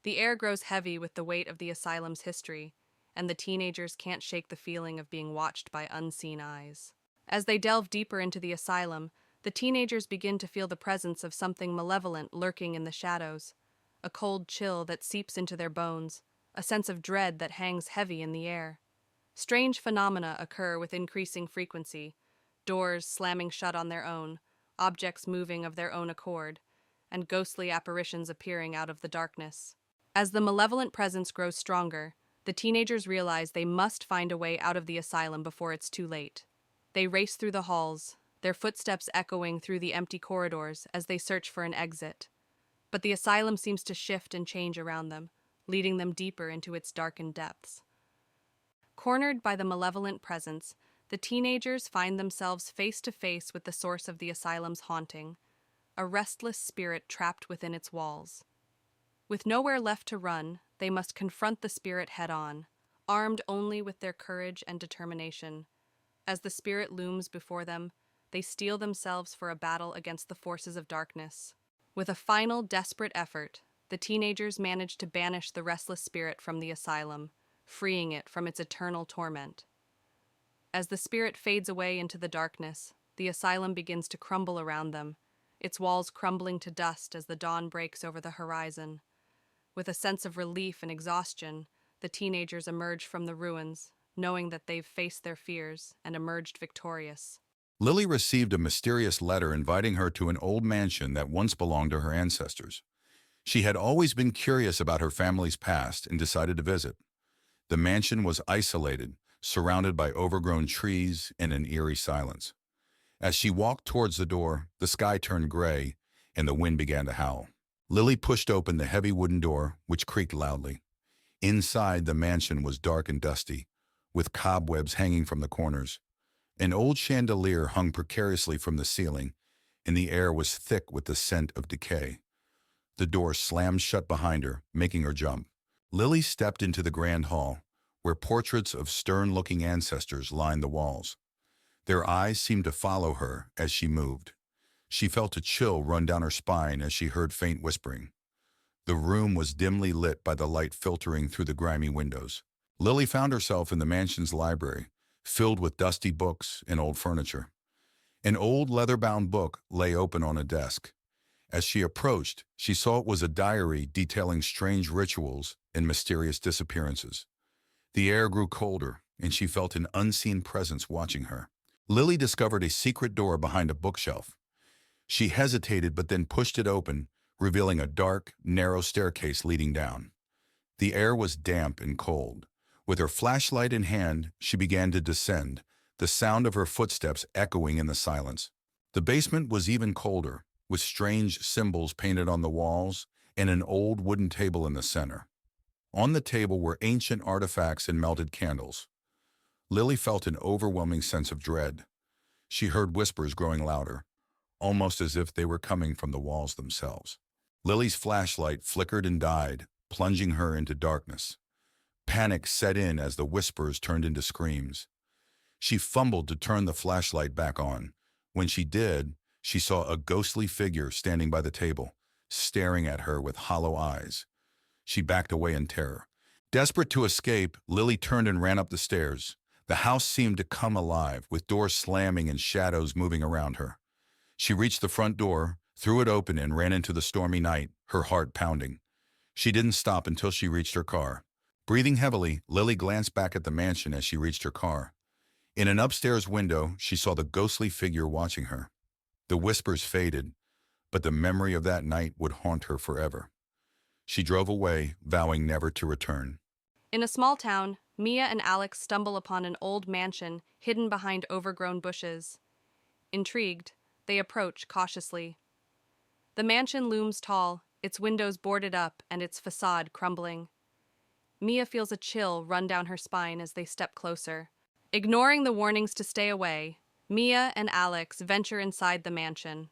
The air grows heavy with the weight of the asylum's history, and the teenagers can't shake the feeling of being watched by unseen eyes. As they delve deeper into the asylum, the teenagers begin to feel the presence of something malevolent lurking in the shadows, a cold chill that seeps into their bones, a sense of dread that hangs heavy in the air. Strange phenomena occur with increasing frequency, doors slamming shut on their own, objects moving of their own accord, and ghostly apparitions appearing out of the darkness. As the malevolent presence grows stronger, the teenagers realize they must find a way out of the asylum before it's too late. They race through the halls, their footsteps echoing through the empty corridors as they search for an exit. But the asylum seems to shift and change around them, leading them deeper into its darkened depths. Cornered by the malevolent presence, the teenagers find themselves face to face with the source of the asylum's haunting, a restless spirit trapped within its walls. With nowhere left to run, they must confront the spirit head-on, armed only with their courage and determination. As the spirit looms before them, they steel themselves for a battle against the forces of darkness. With a final, desperate effort, the teenagers manage to banish the restless spirit from the asylum, freeing it from its eternal torment. As the spirit fades away into the darkness, the asylum begins to crumble around them, its walls crumbling to dust as the dawn breaks over the horizon. With a sense of relief and exhaustion, the teenagers emerge from the ruins, knowing that they've faced their fears and emerged victorious. Lily received a mysterious letter inviting her to an old mansion that once belonged to her ancestors. She had always been curious about her family's past and decided to visit. The mansion was isolated, surrounded by overgrown trees and an eerie silence. As she walked towards the door, the sky turned gray and the wind began to howl. Lily pushed open the heavy wooden door, which creaked loudly. Inside, the mansion was dark and dusty, with cobwebs hanging from the corners. An old chandelier hung precariously from the ceiling, and the air was thick with the scent of decay. The door slammed shut behind her, making her jump. Lily stepped into the grand hall, where portraits of stern-looking ancestors lined the walls. Their eyes seemed to follow her as she moved. She felt a chill run down her spine as she heard faint whispering. The room was dimly lit by the light filtering through the grimy windows. Lily found herself in the mansion's library, filled with dusty books and old furniture. An old leather-bound book lay open on a desk. As she approached, she saw it was a diary detailing strange rituals and mysterious disappearances. The air grew colder, and she felt an unseen presence watching her. Lily discovered a secret door behind a bookshelf. She hesitated but then pushed it open, revealing a dark, narrow staircase leading down. The air was damp and cold. With her flashlight in hand, she began to descend, the sound of her footsteps echoing in the silence. The basement was even colder, with strange symbols painted on the walls and an old wooden table in the center. On the table were ancient artifacts and melted candles. Lily felt an overwhelming sense of dread. She heard whispers growing louder, almost as if they were coming from the walls themselves. Lily's flashlight flickered and died, plunging her into darkness. Panic set in as the whispers turned into screams. She fumbled to turn the flashlight back on. When she did, she saw a ghostly figure standing by the table, staring at her with hollow eyes. She backed away in terror. Desperate to escape, Lily turned and ran up the stairs. The house seemed to come alive, with doors slamming and shadows moving around her. She reached the front door, threw it open, and ran into the stormy night, her heart pounding. She didn't stop until she reached her car. Breathing heavily, Lily glanced back at the mansion as she reached her car. In an upstairs window, she saw the ghostly figure watching her. The whispers faded, but the memory of that night would haunt her forever. She drove away, vowing never to return. In a small town, Mia and Alex stumble upon an old mansion hidden behind overgrown bushes. Intrigued, they approach cautiously. The mansion looms tall, its windows boarded up and its facade crumbling. Mia feels a chill run down her spine as they step closer. Ignoring the warnings to stay away, Mia and Alex venture inside the mansion.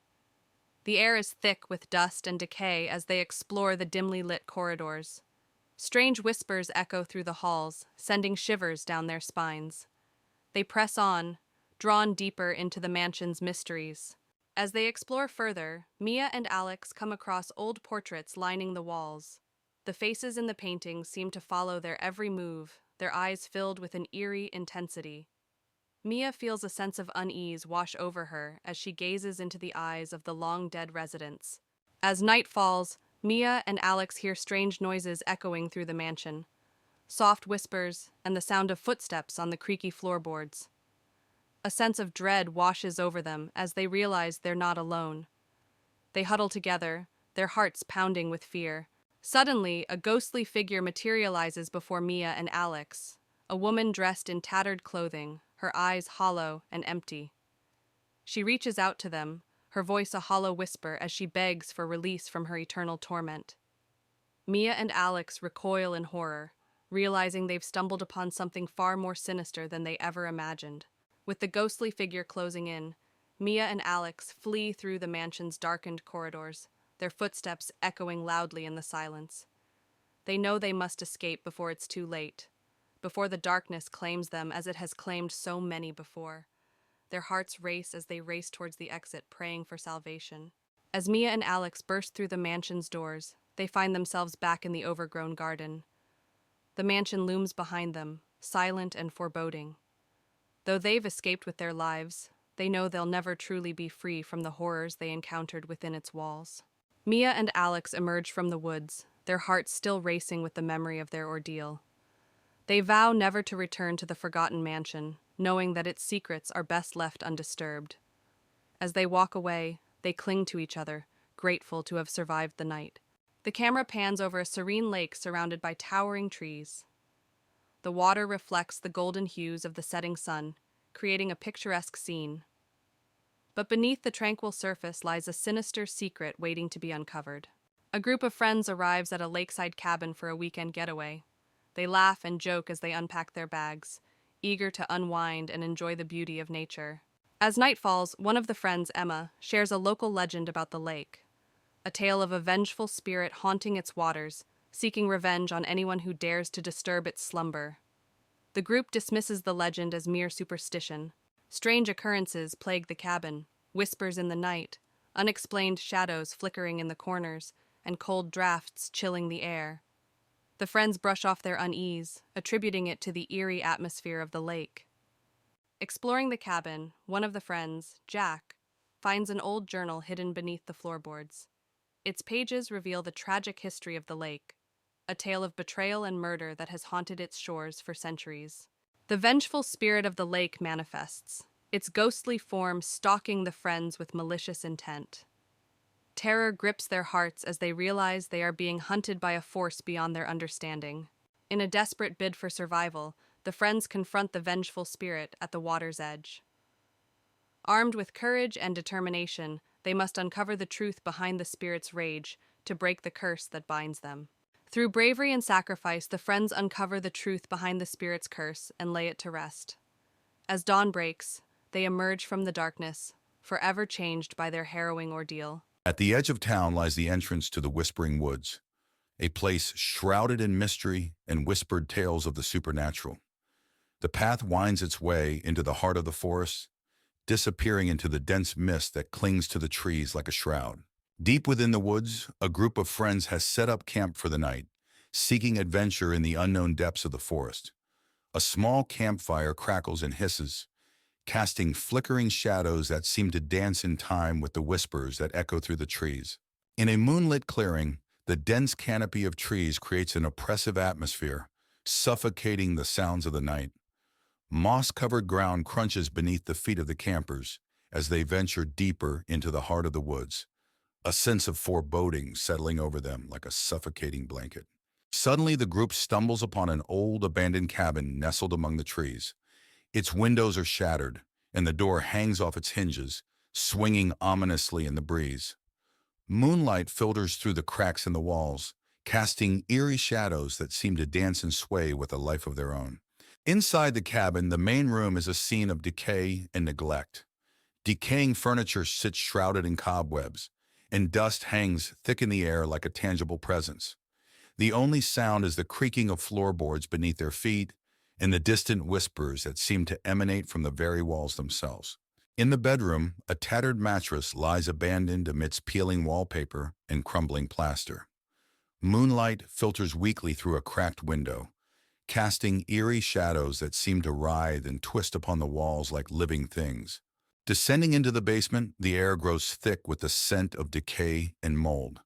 The air is thick with dust and decay as they explore the dimly lit corridors. Strange whispers echo through the halls, sending shivers down their spines. They press on, drawn deeper into the mansion's mysteries. As they explore further, Mia and Alex come across old portraits lining the walls. The faces in the paintings seem to follow their every move, their eyes filled with an eerie intensity. Mia feels a sense of unease wash over her as she gazes into the eyes of the long-dead residents. As night falls, Mia and Alex hear strange noises echoing through the mansion. Soft whispers and the sound of footsteps on the creaky floorboards. A sense of dread washes over them as they realize they're not alone. They huddle together, their hearts pounding with fear. Suddenly, a ghostly figure materializes before Mia and Alex, a woman dressed in tattered clothing, her eyes hollow and empty. She reaches out to them, her voice a hollow whisper as she begs for release from her eternal torment. Mia and Alex recoil in horror, realizing they've stumbled upon something far more sinister than they ever imagined. With the ghostly figure closing in, Mia and Alex flee through the mansion's darkened corridors, their footsteps echoing loudly in the silence. They know they must escape before it's too late, before the darkness claims them as it has claimed so many before. Their hearts race as they race towards the exit, praying for salvation. As Mia and Alex burst through the mansion's doors, they find themselves back in the overgrown garden. The mansion looms behind them, silent and foreboding. Though they've escaped with their lives, they know they'll never truly be free from the horrors they encountered within its walls. Mia and Alex emerge from the woods, their hearts still racing with the memory of their ordeal. They vow never to return to the forgotten mansion, knowing that its secrets are best left undisturbed. As they walk away, they cling to each other, grateful to have survived the night. The camera pans over a serene lake surrounded by towering trees. The water reflects the golden hues of the setting sun, creating a picturesque scene. But beneath the tranquil surface lies a sinister secret waiting to be uncovered. A group of friends arrives at a lakeside cabin for a weekend getaway. They laugh and joke as they unpack their bags, eager to unwind and enjoy the beauty of nature. As night falls, one of the friends, Emma, shares a local legend about the lake, a tale of a vengeful spirit haunting its waters, seeking revenge on anyone who dares to disturb its slumber. The group dismisses the legend as mere superstition. Strange occurrences plague the cabin, whispers in the night, unexplained shadows flickering in the corners, and cold drafts chilling the air. The friends brush off their unease, attributing it to the eerie atmosphere of the lake. Exploring the cabin, one of the friends, Jack, finds an old journal hidden beneath the floorboards. Its pages reveal the tragic history of the lake, a tale of betrayal and murder that has haunted its shores for centuries. The vengeful spirit of the lake manifests, its ghostly form stalking the friends with malicious intent. Terror grips their hearts as they realize they are being hunted by a force beyond their understanding. In a desperate bid for survival, the friends confront the vengeful spirit at the water's edge. Armed with courage and determination, they must uncover the truth behind the spirit's rage to break the curse that binds them. Through bravery and sacrifice, the friends uncover the truth behind the spirit's curse and lay it to rest. As dawn breaks, they emerge from the darkness, forever changed by their harrowing ordeal. At the edge of town lies the entrance to the Whispering Woods, a place shrouded in mystery and whispered tales of the supernatural. The path winds its way into the heart of the forest, disappearing into the dense mist that clings to the trees like a shroud. Deep within the woods, a group of friends has set up camp for the night, seeking adventure in the unknown depths of the forest. A small campfire crackles and hisses, casting flickering shadows that seem to dance in time with the whispers that echo through the trees. In a moonlit clearing, the dense canopy of trees creates an oppressive atmosphere, suffocating the sounds of the night. Moss-covered ground crunches beneath the feet of the campers as they venture deeper into the heart of the woods, a sense of foreboding settling over them like a suffocating blanket. Suddenly, the group stumbles upon an old abandoned cabin nestled among the trees. Its windows are shattered, and the door hangs off its hinges, swinging ominously in the breeze. Moonlight filters through the cracks in the walls, casting eerie shadows that seem to dance and sway with a life of their own. Inside the cabin, the main room is a scene of decay and neglect. Decaying furniture sits shrouded in cobwebs, and dust hangs thick in the air like a tangible presence. The only sound is the creaking of floorboards beneath their feet and the distant whispers that seem to emanate from the very walls themselves. In the bedroom, a tattered mattress lies abandoned amidst peeling wallpaper and crumbling plaster. Moonlight filters weakly through a cracked window, casting eerie shadows that seem to writhe and twist upon the walls like living things. Descending into the basement, the air grows thick with the scent of decay and mold.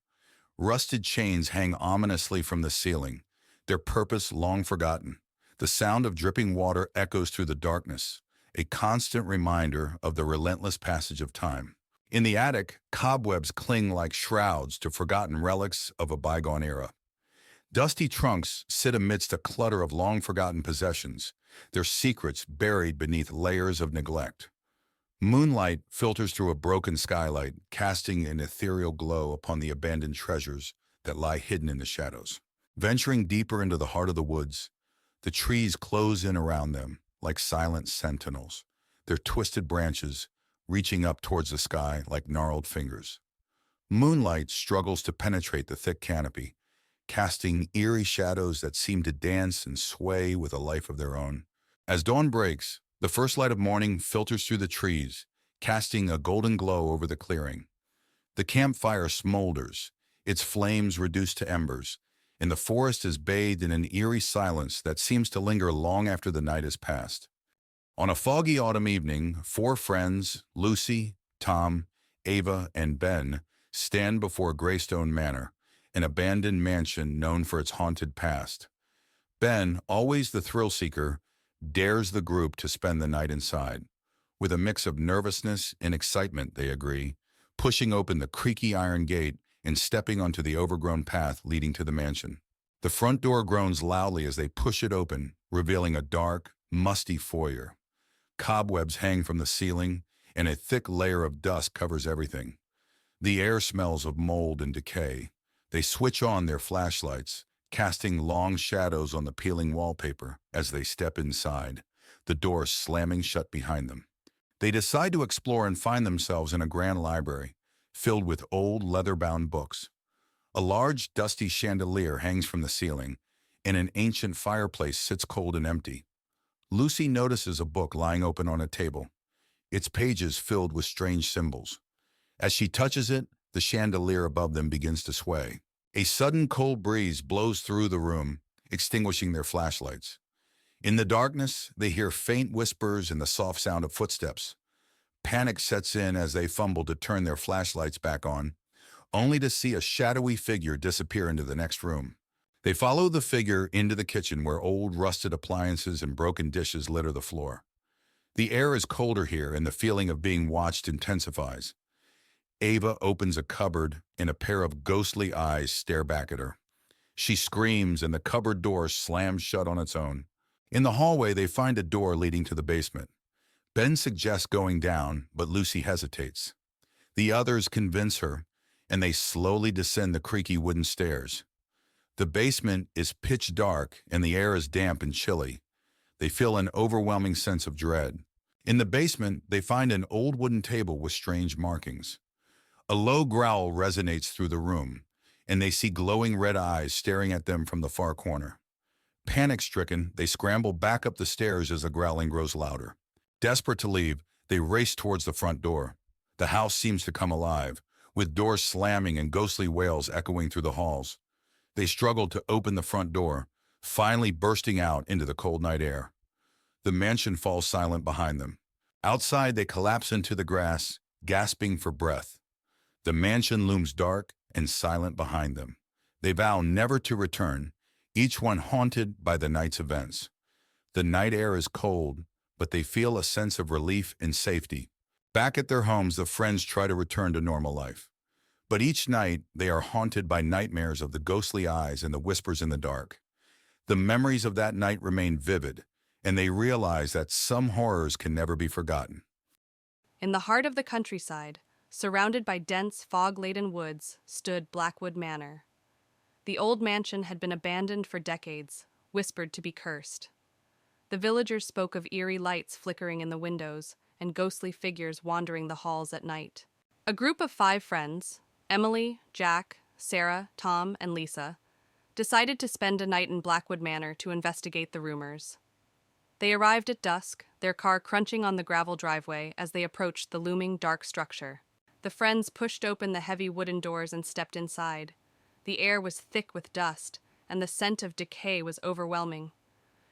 Rusted chains hang ominously from the ceiling, their purpose long forgotten. The sound of dripping water echoes through the darkness, a constant reminder of the relentless passage of time. In the attic, cobwebs cling like shrouds to forgotten relics of a bygone era. Dusty trunks sit amidst a clutter of long-forgotten possessions, their secrets buried beneath layers of neglect. Moonlight filters through a broken skylight, casting an ethereal glow upon the abandoned treasures that lie hidden in the shadows. Venturing deeper into the heart of the woods, the trees close in around them like silent sentinels, their twisted branches reaching up towards the sky like gnarled fingers. Moonlight struggles to penetrate the thick canopy, casting eerie shadows that seem to dance and sway with a life of their own. As dawn breaks, the first light of morning filters through the trees, casting a golden glow over the clearing. The campfire smolders, its flames reduced to embers, and the forest is bathed in an eerie silence that seems to linger long after the night has passed. On a foggy autumn evening, four friends, Lucy, Tom, Ava, and Ben, stand before Greystone Manor, an abandoned mansion known for its haunted past. Ben, always the thrill-seeker, dares the group to spend the night inside. With a mix of nervousness and excitement, they agree, pushing open the creaky iron gate and stepping onto the overgrown path leading to the mansion. The front door groans loudly as they push it open, revealing a dark, musty foyer. Cobwebs hang from the ceiling, and a thick layer of dust covers everything. The air smells of mold and decay. They switch on their flashlights, casting long shadows on the peeling wallpaper as they step inside, the door slamming shut behind them. They decide to explore and find themselves in a grand library, filled with old leather-bound books. A large, dusty chandelier hangs from the ceiling, and an ancient fireplace sits cold and empty. Lucy notices a book lying open on a table, its pages filled with strange symbols. As she touches it, the chandelier above them begins to sway. A sudden cold breeze blows through the room, extinguishing their flashlights. In the darkness, they hear faint whispers and the soft sound of footsteps. Panic sets in as they fumble to turn their flashlights back on, only to see a shadowy figure disappear into the next room. They follow the figure into the kitchen where old rusted appliances and broken dishes litter the floor. The air is colder here and the feeling of being watched intensifies. Ava opens a cupboard and a pair of ghostly eyes stare back at her. She screams and the cupboard door slams shut on its own. In the hallway, they find a door leading to the basement. Ben suggests going down, but Lucy hesitates. The others convince her, and they slowly descend the creaky wooden stairs. The basement is pitch dark and the air is damp and chilly. They feel an overwhelming sense of dread. In the basement, they find an old wooden table with strange markings. A low growl resonates through the room, and they see glowing red eyes staring at them from the far corner. Panic-stricken, they scramble back up the stairs as the growling grows louder. Desperate to leave, they race towards the front door. The house seems to come alive, with doors slamming and ghostly wails echoing through the halls. They struggle to open the front door, finally bursting out into the cold night air. The mansion falls silent behind them. Outside, they collapse into the grass, gasping for breath. The mansion looms dark and silent behind them. They vow never to return, each one haunted by the night's events. The night air is cold, but they feel a sense of relief and safety. Back at their homes, the friends try to return to normal life. But each night, they are haunted by nightmares of the ghostly eyes and the whispers in the dark. The memories of that night remain vivid, and they realize that some horrors can never be forgotten. In the heart of the countryside, surrounded by dense, fog-laden woods, stood Blackwood Manor. The old mansion had been abandoned for decades, whispered to be cursed. The villagers spoke of eerie lights flickering in the windows and ghostly figures wandering the halls at night. A group of 5 friends, Emily, Jack, Sarah, Tom, and Lisa, decided to spend a night in Blackwood Manor to investigate the rumors. They arrived at dusk, their car crunching on the gravel driveway as they approached the looming dark structure. The friends pushed open the heavy wooden doors and stepped inside. The air was thick with dust, and the scent of decay was overwhelming.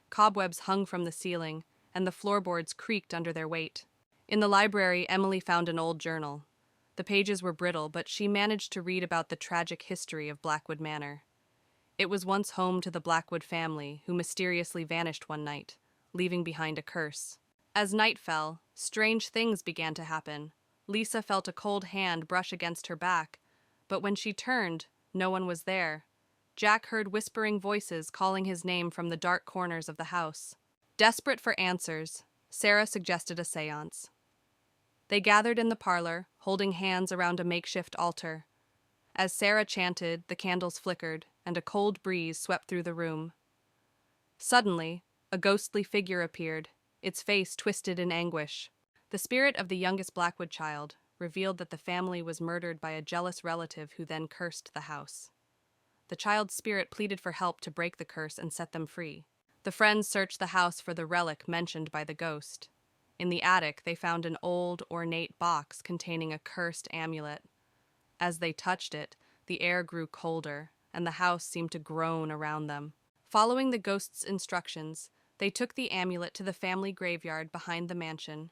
Cobwebs hung from the ceiling, and the floorboards creaked under their weight. In the library, Emily found an old journal. The pages were brittle, but she managed to read about the tragic history of Blackwood Manor. It was once home to the Blackwood family, who mysteriously vanished one night, leaving behind a curse. As night fell, strange things began to happen. Lisa felt a cold hand brush against her back, but when she turned, no one was there. Jack heard whispering voices calling his name from the dark corners of the house. Desperate for answers, Sarah suggested a séance. They gathered in the parlor, holding hands around a makeshift altar. As Sarah chanted, the candles flickered, and a cold breeze swept through the room. Suddenly, a ghostly figure appeared, its face twisted in anguish. The spirit of the youngest Blackwood child revealed that the family was murdered by a jealous relative who then cursed the house. The child's spirit pleaded for help to break the curse and set them free. The friends searched the house for the relic mentioned by the ghost. In the attic, they found an old, ornate box containing a cursed amulet. As they touched it, the air grew colder, and the house seemed to groan around them. Following the ghost's instructions, they took the amulet to the family graveyard behind the mansion.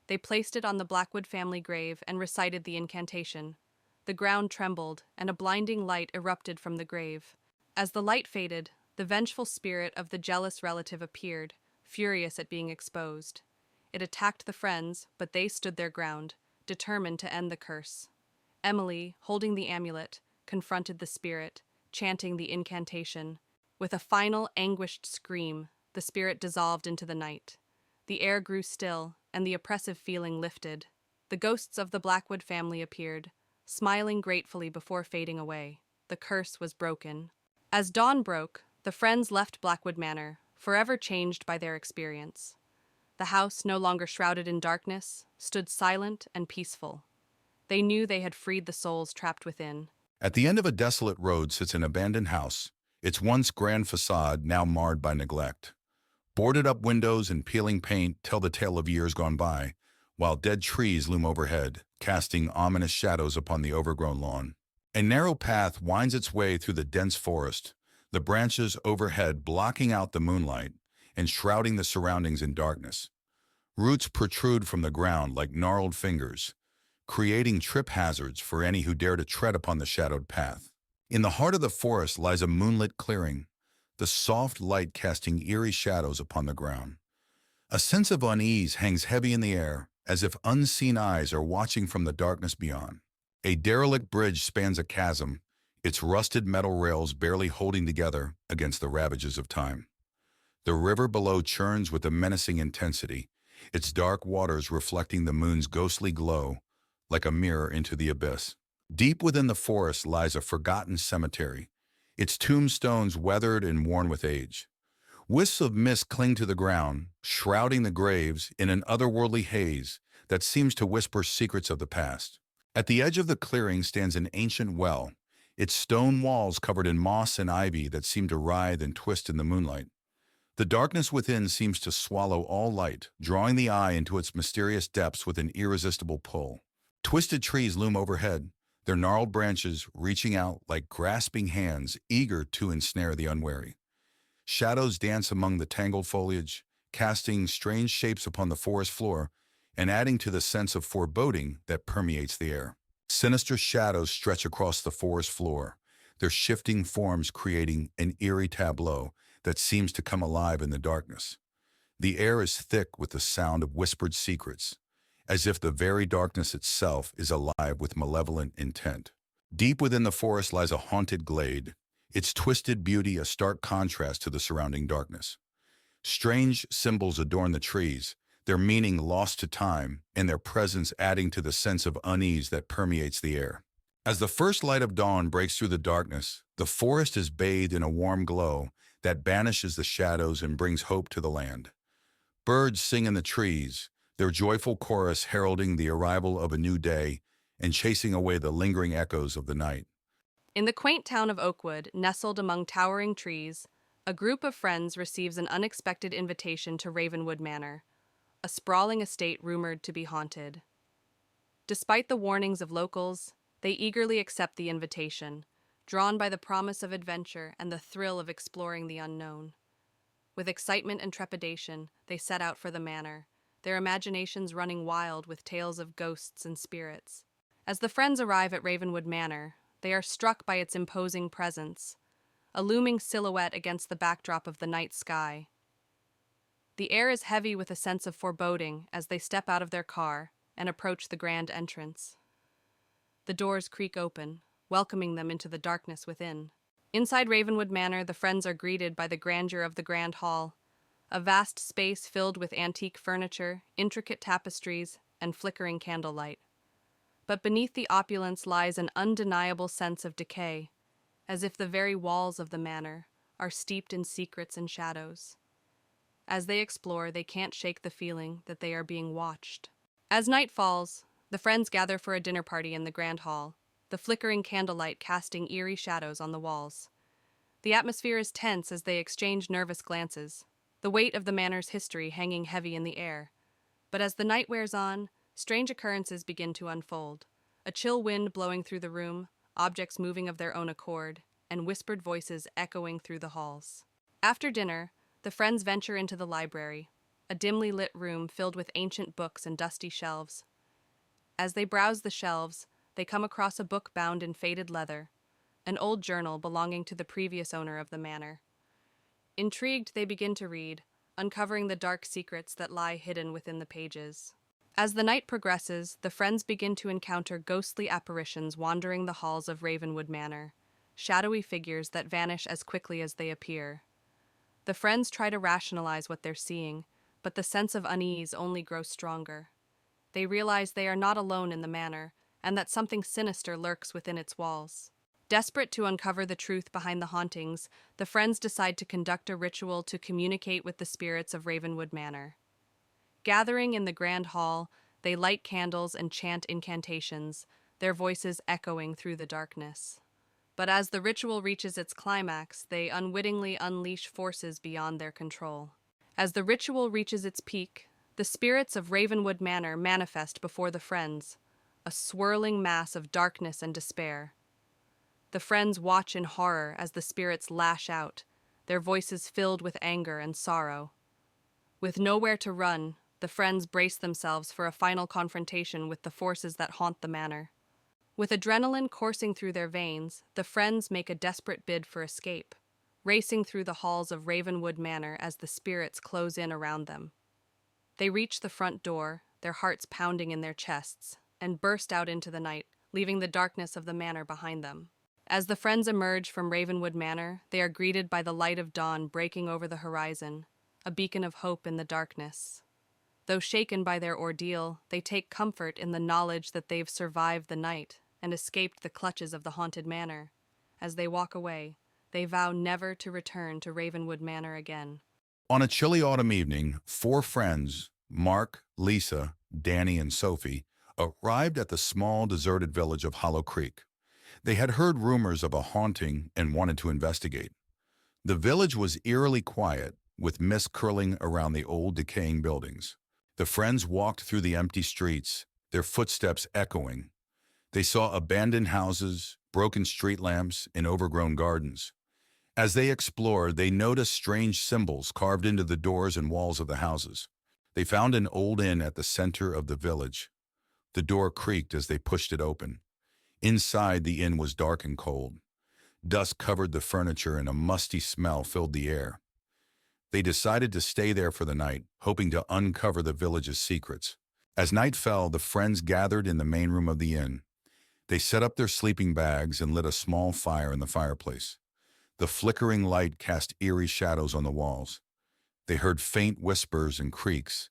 They placed it on the Blackwood family grave and recited the incantation. The ground trembled, and a blinding light erupted from the grave. As the light faded, the vengeful spirit of the jealous relative appeared, furious at being exposed. It attacked the friends, but they stood their ground, determined to end the curse. Emily, holding the amulet, confronted the spirit, chanting the incantation. With a final anguished scream, the spirit dissolved into the night. The air grew still, and the oppressive feeling lifted. The ghosts of the Blackwood family appeared, smiling gratefully before fading away. The curse was broken. As dawn broke, the friends left Blackwood Manor, forever changed by their experience. The house, no longer shrouded in darkness, stood silent and peaceful. They knew they had freed the souls trapped within. At the end of a desolate road sits an abandoned house, its once grand facade now marred by neglect. Boarded-up windows and peeling paint tell the tale of years gone by, while dead trees loom overhead, casting ominous shadows upon the overgrown lawn. A narrow path winds its way through the dense forest, the branches overhead blocking out the moonlight and shrouding the surroundings in darkness. Roots protrude from the ground like gnarled fingers, creating trip hazards for any who dare to tread upon the shadowed path. In the heart of the forest lies a moonlit clearing, the soft light casting eerie shadows upon the ground. A sense of unease hangs heavy in the air, as if unseen eyes are watching from the darkness beyond. A derelict bridge spans a chasm, its rusted metal rails barely holding together against the ravages of time. The river below churns with a menacing intensity, its dark waters reflecting the moon's ghostly glow like a mirror into the abyss. Deep within the forest lies a forgotten cemetery, its tombstones weathered and worn with age. Wisps of mist cling to the ground, shrouding the graves in an otherworldly haze that seems to whisper secrets of the past. At the edge of the clearing stands an ancient well, its stone walls covered in moss and ivy that seem to writhe and twist in the moonlight. The darkness within seems to swallow all light, drawing the eye into its mysterious depths with an irresistible pull. Twisted trees loom overhead, their gnarled branches reaching out like grasping hands eager to ensnare the unwary. Shadows dance among the tangled foliage, casting strange shapes upon the forest floor and adding to the sense of foreboding that permeates the air. Sinister shadows stretch across the forest floor, their shifting forms creating an eerie tableau that seems to come alive in the darkness. The air is thick with the sound of whispered secrets, as if the very darkness itself is alive with malevolent intent. Deep within the forest lies a haunted glade, its twisted beauty a stark contrast to the surrounding darkness. Strange symbols adorn the trees, their meaning lost to time, and their presence adding to the sense of unease that permeates the air. As the first light of dawn breaks through the darkness, the forest is bathed in a warm glow that banishes the shadows and brings hope to the land. Birds sing in the trees, their joyful chorus heralding the arrival of a new day and chasing away the lingering echoes of the night. In the quaint town of Oakwood, nestled among towering trees, a group of friends receives an unexpected invitation to Ravenwood Manor, a sprawling estate rumored to be haunted. Despite the warnings of locals, they eagerly accept the invitation, drawn by the promise of adventure and the thrill of exploring the unknown. With excitement and trepidation, they set out for the manor, their imaginations running wild with tales of ghosts and spirits. As the friends arrive at Ravenwood Manor, they are struck by its imposing presence, a looming silhouette against the backdrop of the night sky. The air is heavy with a sense of foreboding as they step out of their car and approach the grand entrance. The doors creak open, welcoming them into the darkness within. Inside Ravenwood Manor, the friends are greeted by the grandeur of the Grand Hall, a vast space filled with antique furniture, intricate tapestries, and flickering candlelight. But beneath the opulence lies an undeniable sense of decay, as if the very walls of the manor are steeped in secrets and shadows. As they explore, they can't shake the feeling that they are being watched. As night falls, the friends gather for a dinner party in the Grand Hall, the flickering candlelight casting eerie shadows on the walls. The atmosphere is tense as they exchange nervous glances, the weight of the manor's history hanging heavy in the air. But as the night wears on, strange occurrences begin to unfold. A chill wind blowing through the room, objects moving of their own accord, and whispered voices echoing through the halls. After dinner, the friends venture into the library, a dimly lit room filled with ancient books and dusty shelves. As they browse the shelves, they come across a book bound in faded leather, an old journal belonging to the previous owner of the manor. Intrigued, they begin to read, uncovering the dark secrets that lie hidden within the pages. As the night progresses, the friends begin to encounter ghostly apparitions wandering the halls of Ravenwood Manor, shadowy figures that vanish as quickly as they appear. The friends try to rationalize what they're seeing, but the sense of unease only grows stronger. They realize they are not alone in the manor, and that something sinister lurks within its walls. Desperate to uncover the truth behind the hauntings, the friends decide to conduct a ritual to communicate with the spirits of Ravenwood Manor. Gathering in the Grand Hall, they light candles and chant incantations, their voices echoing through the darkness. But as the ritual reaches its climax, they unwittingly unleash forces beyond their control. As the ritual reaches its peak, the spirits of Ravenwood Manor manifest before the friends, a swirling mass of darkness and despair. The friends watch in horror as the spirits lash out, their voices filled with anger and sorrow. With nowhere to run, the friends brace themselves for a final confrontation with the forces that haunt the manor. With adrenaline coursing through their veins, the friends make a desperate bid for escape, racing through the halls of Ravenwood Manor as the spirits close in around them. They reach the front door, their hearts pounding in their chests, and burst out into the night, leaving the darkness of the manor behind them. As the friends emerge from Ravenwood Manor, they are greeted by the light of dawn breaking over the horizon, a beacon of hope in the darkness. Though shaken by their ordeal, they take comfort in the knowledge that they've survived the night and escaped the clutches of the haunted manor. As they walk away, they vow never to return to Ravenwood Manor again. On a chilly autumn evening, four friends, Mark, Lisa, Danny, and Sophie, arrived at the small, deserted village of Hollow Creek. They had heard rumors of a haunting and wanted to investigate. The village was eerily quiet, with mist curling around the old, decaying buildings. The friends walked through the empty streets, their footsteps echoing. They saw abandoned houses, broken street lamps, and overgrown gardens. As they explored, they noticed strange symbols carved into the doors and walls of the houses. They found an old inn at the center of the village. The door creaked as they pushed it open. Inside, the inn was dark and cold. Dust covered the furniture and a musty smell filled the air. They decided to stay there for the night, hoping to uncover the village's secrets. As night fell, the friends gathered in the main room of the inn. They set up their sleeping bags and lit a small fire in the fireplace. The flickering light cast eerie shadows on the walls. They heard faint whispers and creaks,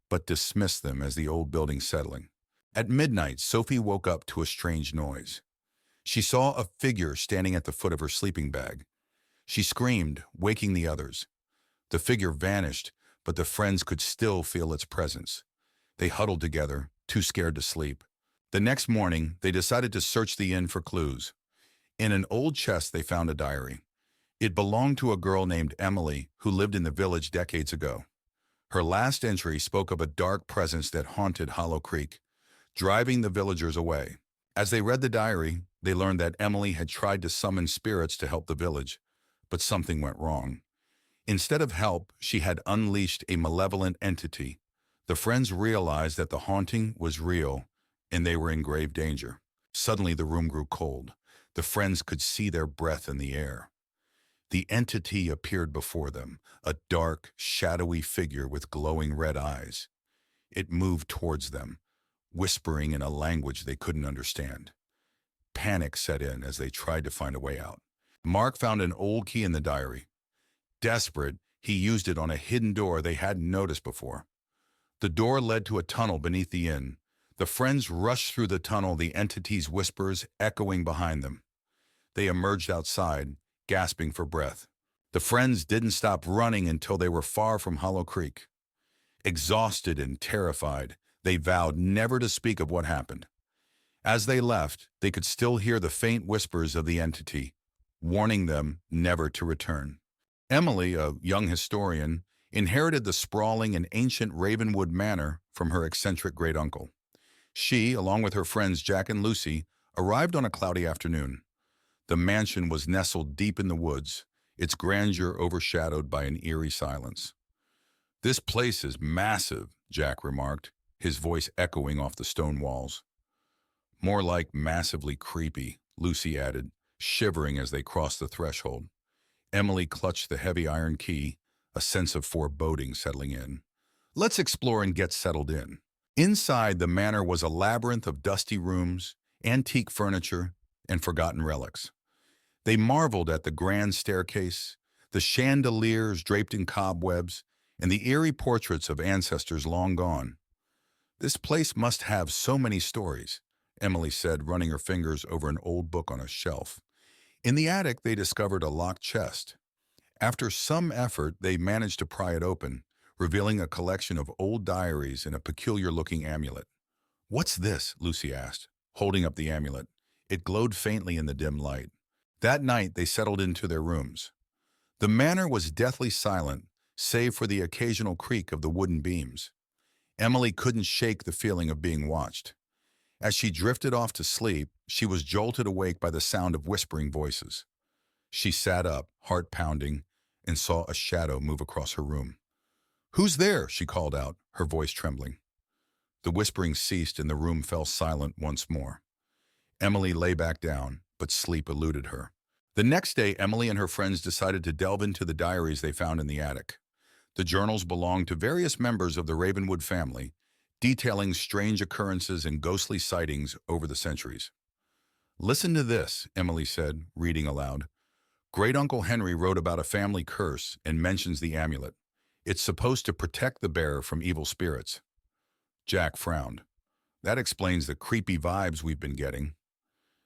but dismissed them as the old building settling. At midnight, Sophie woke up to a strange noise. She saw a figure standing at the foot of her sleeping bag. She screamed, waking the others. The figure vanished, but the friends could still feel its presence. They huddled together, too scared to sleep. The next morning, they decided to search the inn for clues. In an old chest, they found a diary. It belonged to a girl named Emily who lived in the village decades ago. Her last entry spoke of a dark presence that haunted Hollow Creek, driving the villagers away. As they read the diary, they learned that Emily had tried to summon spirits to help the village, but something went wrong. Instead of help, she had unleashed a malevolent entity. The friends realized that the haunting was real and they were in grave danger. Suddenly, the room grew cold. The friends could see their breath in the air. The entity appeared before them, a dark, shadowy figure with glowing red eyes. It moved towards them, whispering in a language they couldn't understand. Panic set in as they tried to find a way out. Mark found an old key in the diary. Desperate, he used it on a hidden door they hadn't noticed before. The door led to a tunnel beneath the inn. The friends rushed through the tunnel, the entity's whispers echoing behind them. They emerged outside, gasping for breath. The friends didn't stop running until they were far from Hollow Creek. Exhausted and terrified, they vowed never to speak of what happened. As they left, they could still hear the faint whispers of the entity, warning them never to return. Emily, a young historian, inherited the sprawling and ancient Ravenwood Manor from her eccentric great-uncle. She, along with her friends Jack and Lucy, arrived on a cloudy afternoon. The mansion was nestled deep in the woods, its grandeur overshadowed by an eerie silence. "This place is massive," Jack remarked, his voice echoing off the stone walls. "More like massively creepy," Lucy added, shivering as they crossed the threshold. Emily clutched the heavy iron key, a sense of foreboding settling in. "Let's explore and get settled in." Inside, the manor was a labyrinth of dusty rooms, antique furniture, and forgotten relics. They marveled at the grand staircase, the chandeliers draped in cobwebs, and the eerie portraits of ancestors long gone. "This place must have so many stories," Emily said, running her fingers over an old book on a shelf. In the attic, they discovered a locked chest. After some effort, they managed to pry it open, revealing a collection of old diaries and a peculiar-looking amulet. "What's this?" Lucy asked, holding up the amulet. It glowed faintly in the dim light. That night, they settled into their rooms. The manor was deathly silent, save for the occasional creak of the wooden beams. Emily couldn't shake the feeling of being watched. As she drifted off to sleep, she was jolted awake by the sound of whispering voices. She sat up, heart pounding, and saw a shadow move across her room. "Who's there?" she called out, her voice trembling. The whispering ceased and the room fell silent once more. Emily lay back down, but sleep eluded her. The next day, Emily and her friends decided to delve into the diaries they found in the attic. The journals belonged to various members of the Ravenwood family, detailing strange occurrences and ghostly sightings over the centuries. "Listen to this," Emily said, reading aloud. "Great-Uncle Henry wrote about a family curse and mentions the amulet. It's supposed to protect the bearer from evil spirits." Jack frowned. "That explains the creepy vibes we've been getting."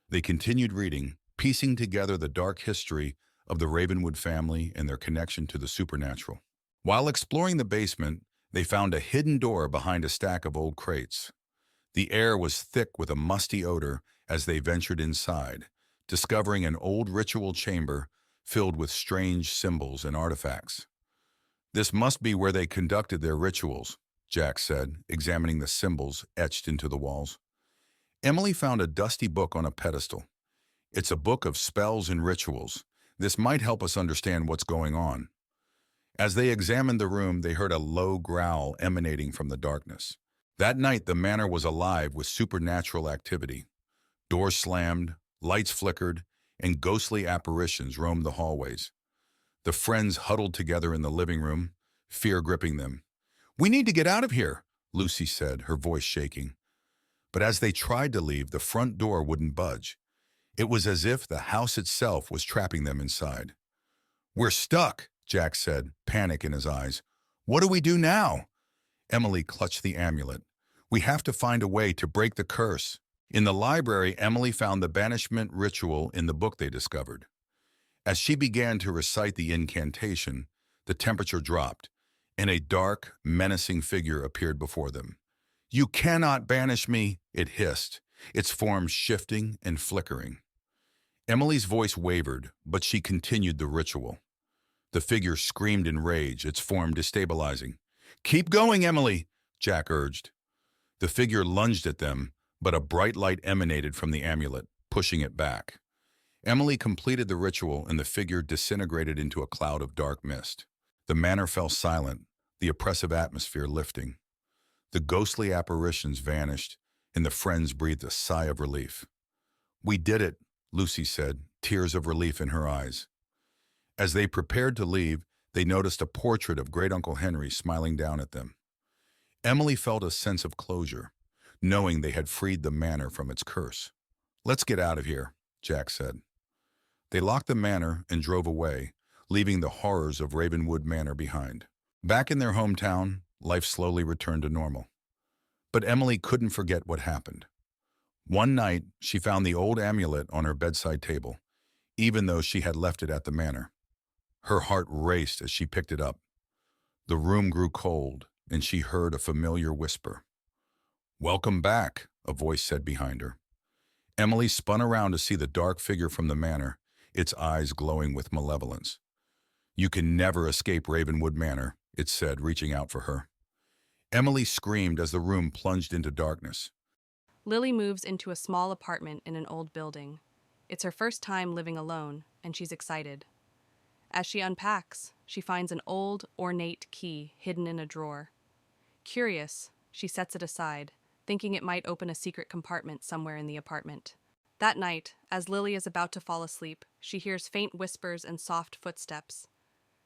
They continued reading, piecing together the dark history of the Ravenwood family and their connection to the supernatural. While exploring the basement, they found a hidden door behind a stack of old crates. The air was thick with a musty odor as they ventured inside, discovering an old ritual chamber filled with strange symbols and artifacts. "This must be where they conducted their rituals," Jack said, examining the symbols etched into the walls. Emily found a dusty book on a pedestal. "It's a book of spells and rituals. This might help us understand what's going on." As they examined the room, they heard a low growl emanating from the darkness. That night, the manor was alive with supernatural activity. Doors slammed, lights flickered, and ghostly apparitions roamed the hallways. The friends huddled together in the living room, fear gripping them. "We need to get out of here," Lucy said, her voice shaking. But as they tried to leave, the front door wouldn't budge. It was as if the house itself was trapping them inside. "We're stuck," Jack said, panic in his eyes. "What do we do now?" Emily clutched the amulet. "We have to find a way to break the curse." In the library, Emily found the banishment ritual in the book they discovered. As she began to recite the incantation, the temperature dropped, and a dark, menacing figure appeared before them. "You cannot banish me," it hissed, its form shifting and flickering. Emily's voice wavered, but she continued the ritual. The figure screamed in rage, its form destabilizing. "Keep going, Emily," Jack urged. The figure lunged at them, but a bright light emanated from the amulet, pushing it back. Emily completed the ritual, and the figure disintegrated into a cloud of dark mist. The manor fell silent, the oppressive atmosphere lifting. The ghostly apparitions vanished, and the friends breathed a sigh of relief. "We did it," Lucy said, tears of relief in her eyes. As they prepared to leave, they noticed a portrait of Great-Uncle Henry smiling down at them. Emily felt a sense of closure, knowing they had freed the manor from its curse. "Let's get out of here," Jack said. They locked the manor and drove away, leaving the horrors of Ravenwood Manor behind. Back in their hometown, life slowly returned to normal. But Emily couldn't forget what happened. One night, she found the old amulet on her bedside table, even though she had left it at the manor. Her heart raced as she picked it up. The room grew cold, and she heard a familiar whisper. "Welcome back," a voice said behind her. Emily spun around to see the dark figure from the manor, its eyes glowing with malevolence. "You can never escape Ravenwood Manor," it said, reaching out for her. Emily screamed as the room plunged into darkness. Lily moves into a small apartment in an old building. It's her first time living alone, and she's excited. As she unpacks, she finds an old, ornate key hidden in a drawer. Curious, she sets it aside, thinking it might open a secret compartment somewhere in the apartment. That night, as Lily is about to fall asleep, she hears faint whispers and soft footsteps.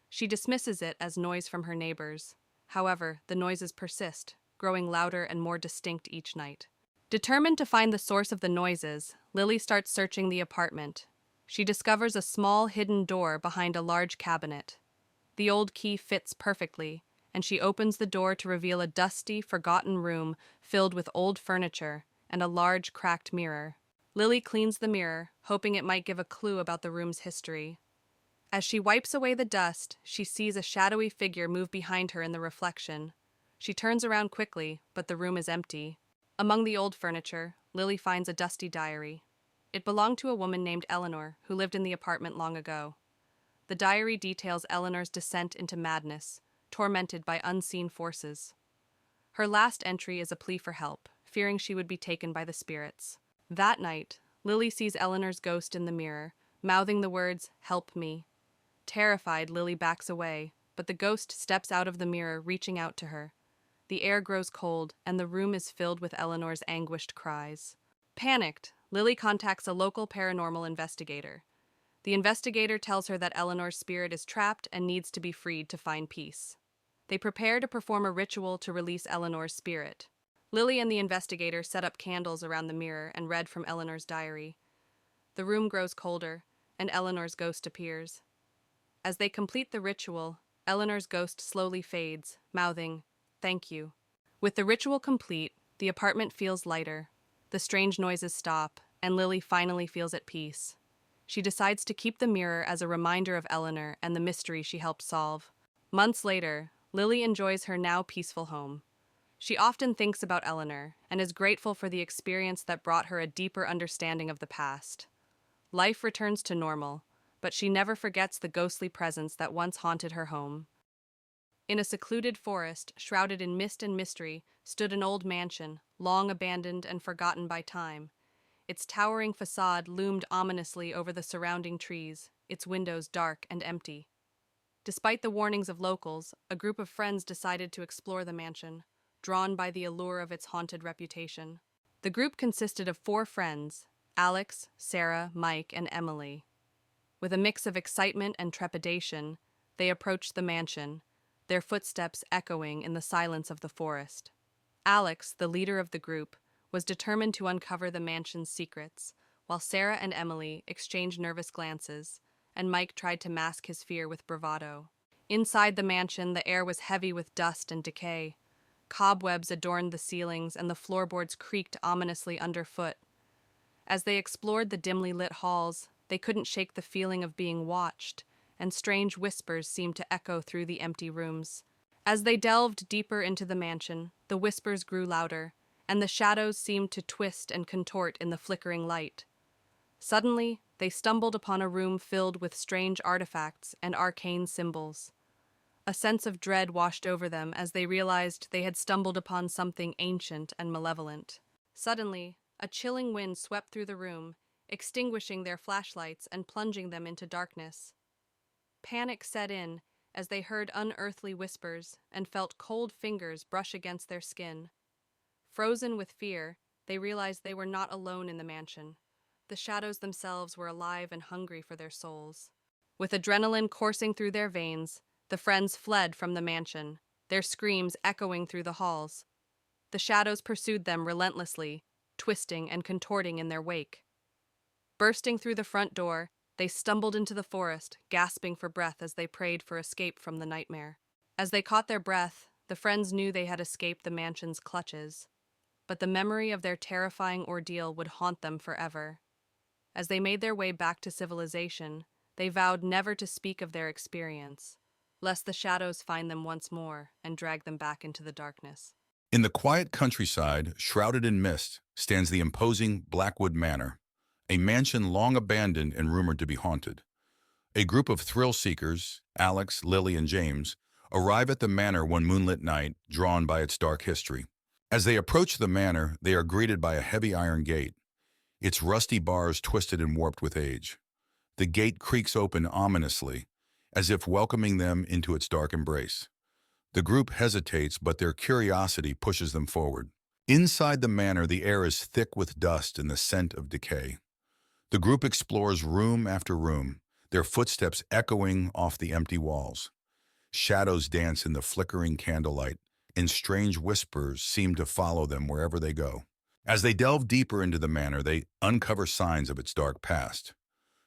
She dismisses it as noise from her neighbors. However, the noises persist, growing louder and more distinct each night. Determined to find the source of the noises, Lily starts searching the apartment. She discovers a small hidden door behind a large cabinet. The old key fits perfectly, and she opens the door to reveal a dusty, forgotten room filled with old furniture and a large, cracked mirror. Lily cleans the mirror, hoping it might give a clue about the room's history. As she wipes away the dust, she sees a shadowy figure move behind her in the reflection. She turns around quickly, but the room is empty. Among the old furniture, Lily finds a dusty diary. It belonged to a woman named Eleanor, who lived in the apartment long ago. The diary details Eleanor's descent into madness, tormented by unseen forces. Her last entry is a plea for help, fearing she would be taken by the spirits. That night, Lily sees Eleanor's ghost in the mirror, mouthing the words, "Help me." Terrified, Lily backs away, but the ghost steps out of the mirror, reaching out to her. The air grows cold, and the room is filled with Eleanor's anguished cries. Panicked, Lily contacts a local paranormal investigator. The investigator tells her that Eleanor's spirit is trapped and needs to be freed to find peace. They prepare to perform a ritual to release Eleanor's spirit. Lily and the investigator set up candles around the mirror and read from Eleanor's diary. The room grows colder, and Eleanor's ghost appears. As they complete the ritual, Eleanor's ghost slowly fades, mouthing, "Thank you." With the ritual complete, the apartment feels lighter. The strange noises stop, and Lily finally feels at peace. She decides to keep the mirror as a reminder of Eleanor and the mystery she helped solve. Months later, Lily enjoys her now peaceful home. She often thinks about Eleanor and is grateful for the experience that brought her a deeper understanding of the past. Life returns to normal, but she never forgets the ghostly presence that once haunted her home. In a secluded forest, shrouded in mist and mystery, stood an old mansion, long abandoned and forgotten by time. Its towering facade loomed ominously over the surrounding trees, its windows dark and empty. Despite the warnings of locals, a group of friends decided to explore the mansion, drawn by the allure of its haunted reputation. The group consisted of 4 friends: Alex, Sarah, Mike, and Emily. With a mix of excitement and trepidation, they approached the mansion, their footsteps echoing in the silence of the forest. Alex, the leader of the group, was determined to uncover the mansion's secrets, while Sarah and Emily exchanged nervous glances, and Mike tried to mask his fear with bravado. Inside the mansion, the air was heavy with dust and decay. Cobwebs adorned the ceilings, and the floorboards creaked ominously underfoot. As they explored the dimly lit halls, they couldn't shake the feeling of being watched, and strange whispers seemed to echo through the empty rooms. As they delved deeper into the mansion, the whispers grew louder, and the shadows seemed to twist and contort in the flickering light. Suddenly, they stumbled upon a room filled with strange artifacts and arcane symbols. A sense of dread washed over them as they realized they had stumbled upon something ancient and malevolent. Suddenly, a chilling wind swept through the room, extinguishing their flashlights and plunging them into darkness. Panic set in as they heard unearthly whispers and felt cold fingers brush against their skin. Frozen with fear, they realized they were not alone in the mansion. The shadows themselves were alive and hungry for their souls. With adrenaline coursing through their veins, the friends fled from the mansion, their screams echoing through the halls. The shadows pursued them relentlessly, twisting and contorting in their wake. Bursting through the front door, they stumbled into the forest, gasping for breath as they prayed for escape from the nightmare. As they caught their breath, the friends knew they had escaped the mansion's clutches, but the memory of their terrifying ordeal would haunt them forever. As they made their way back to civilization, they vowed never to speak of their experience, lest the shadows find them once more and drag them back into the darkness. In the quiet countryside, shrouded in mist, stands the imposing Blackwood Manor, a mansion long abandoned and rumored to be haunted. A group of thrill-seekers, Alex, Lily, and James, arrive at the manor one moonlit night, drawn by its dark history. As they approach the manor, they are greeted by a heavy iron gate, its rusty bars twisted and warped with age. The gate creaks open ominously, as if welcoming them into its dark embrace. The group hesitates, but their curiosity pushes them forward. Inside the manor, the air is thick with dust and the scent of decay. The group explores room after room, their footsteps echoing off the empty walls. Shadows dance in the flickering candlelight, and strange whispers seem to follow them wherever they go. As they delve deeper into the manor, they uncover signs of its dark past.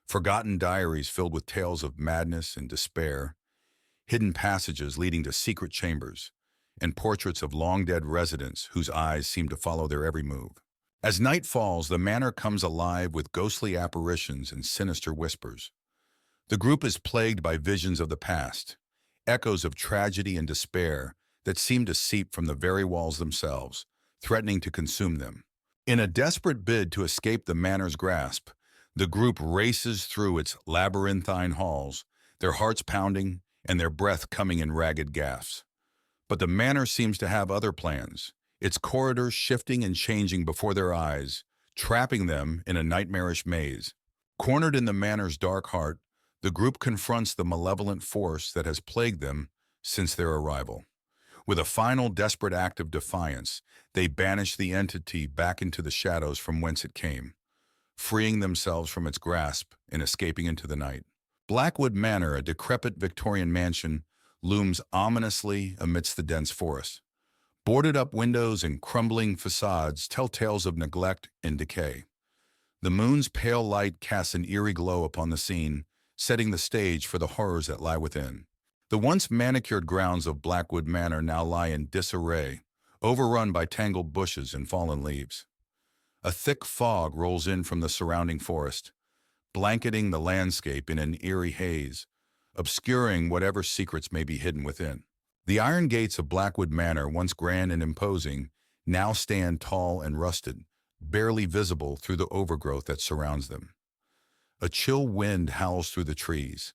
Forgotten diaries filled with tales of madness and despair, hidden passages leading to secret chambers, and portraits of long-dead residents whose eyes seem to follow their every move. As night falls, the manor comes alive with ghostly apparitions and sinister whispers. The group is plagued by visions of the past, echoes of tragedy and despair that seem to seep from the very walls themselves, threatening to consume them. In a desperate bid to escape the manor's grasp, the group races through its labyrinthine halls, their hearts pounding and their breath coming in ragged gasps. But the manor seems to have other plans, its corridors shifting and changing before their eyes, trapping them in a nightmarish maze. Cornered in the manor's dark heart, the group confronts the malevolent force that has plagued them since their arrival. With a final desperate act of defiance, they banish the entity back into the shadows from whence it came, freeing themselves from its grasp and escaping into the night. Blackwood Manor, a decrepit Victorian mansion, looms ominously amidst the dense forest. Boarded-up windows and crumbling facades tell tales of neglect and decay. The moon's pale light casts an eerie glow upon the scene, setting the stage for the horrors that lie within. The once manicured grounds of Blackwood Manor now lie in disarray, overrun by tangled bushes and fallen leaves. A thick fog rolls in from the surrounding forest, blanketing the landscape in an eerie haze, obscuring whatever secrets may be hidden within. The iron gates of Blackwood Manor, once grand and imposing, now stand tall and rusted, barely visible through the overgrowth that surrounds them. A chill wind howls through the trees,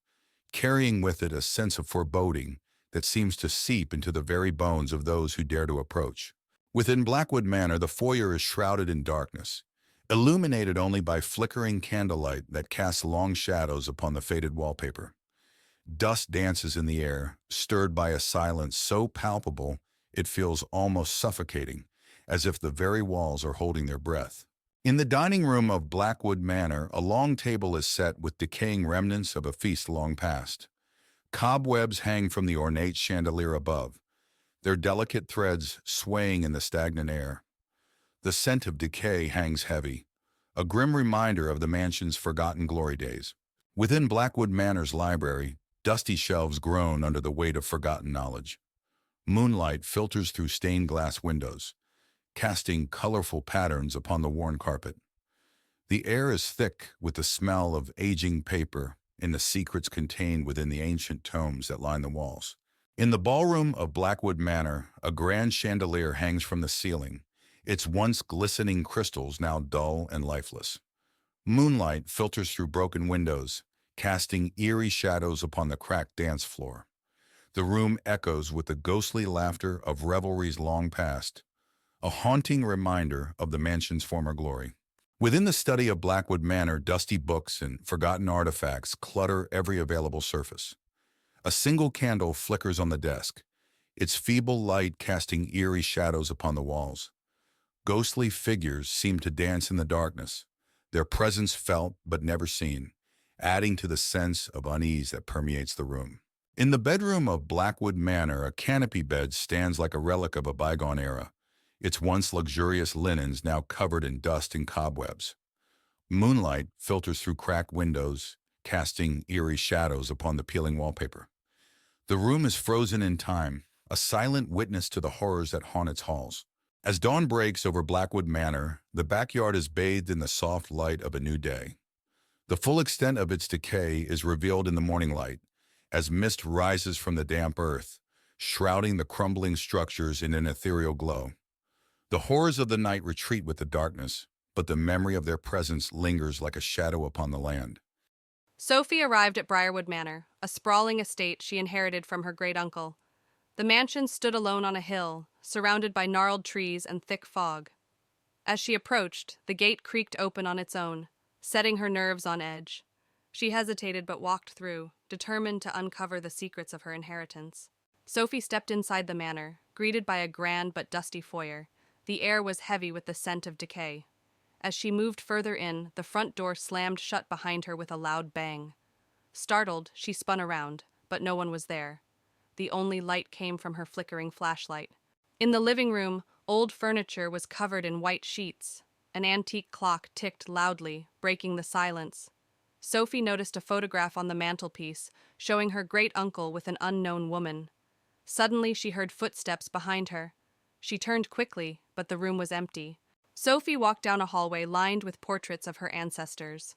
carrying with it a sense of foreboding that seems to seep into the very bones of those who dare to approach. Within Blackwood Manor, the foyer is shrouded in darkness, illuminated only by flickering candlelight that casts long shadows upon the faded wallpaper. Dust dances in the air, stirred by a silence so palpable it feels almost suffocating, as if the very walls are holding their breath. In the dining room of Blackwood Manor, a long table is set with decaying remnants of a feast long past. Cobwebs hang from the ornate chandelier above, their delicate threads swaying in the stagnant air. The scent of decay hangs heavy, a grim reminder of the mansion's forgotten glory days. Within Blackwood Manor's library, dusty shelves groan under the weight of forgotten knowledge. Moonlight filters through stained glass windows, casting colorful patterns upon the worn carpet. The air is thick with the smell of aging paper and the secrets contained within the ancient tomes that line the walls. In the ballroom of Blackwood Manor, a grand chandelier hangs from the ceiling, its once glistening crystals now dull and lifeless. Moonlight filters through broken windows, casting eerie shadows upon the cracked dance floor. The room echoes with the ghostly laughter of revelries long past, a haunting reminder of the mansion's former glory. Within the study of Blackwood Manor, dusty books and forgotten artifacts clutter every available surface. A single candle flickers on the desk, its feeble light casting eerie shadows upon the walls. Ghostly figures seem to dance in the darkness, their presence felt but never seen, adding to the sense of unease that permeates the room. In the bedroom of Blackwood Manor, a canopy bed stands like a relic of a bygone era, its once luxurious linens now covered in dust and cobwebs. Moonlight filters through cracked windows, casting eerie shadows upon the peeling wallpaper. The room is frozen in time, a silent witness to the horrors that haunt its halls. As dawn breaks over Blackwood Manor, the backyard is bathed in the soft light of a new day. The full extent of its decay is revealed in the morning light, as mist rises from the damp earth, shrouding the crumbling structures in an ethereal glow. The horrors of the night retreat with the darkness, but the memory of their presence lingers like a shadow upon the land. Sophie arrived at Briarwood Manor, a sprawling estate she inherited from her great-uncle. The mansion stood alone on a hill, surrounded by gnarled trees and thick fog. As she approached, the gate creaked open on its own, setting her nerves on edge. She hesitated but walked through, determined to uncover the secrets of her inheritance. Sophie stepped inside the manor, greeted by a grand but dusty foyer. The air was heavy with the scent of decay. As she moved further in, the front door slammed shut behind her with a loud bang. Startled, she spun around, but no one was there. The only light came from her flickering flashlight. In the living room, old furniture was covered in white sheets. An antique clock ticked loudly, breaking the silence. Sophie noticed a photograph on the mantelpiece, showing her great-uncle with an unknown woman. Suddenly, she heard footsteps behind her. She turned quickly, but the room was empty. Sophie walked down a hallway lined with portraits of her ancestors.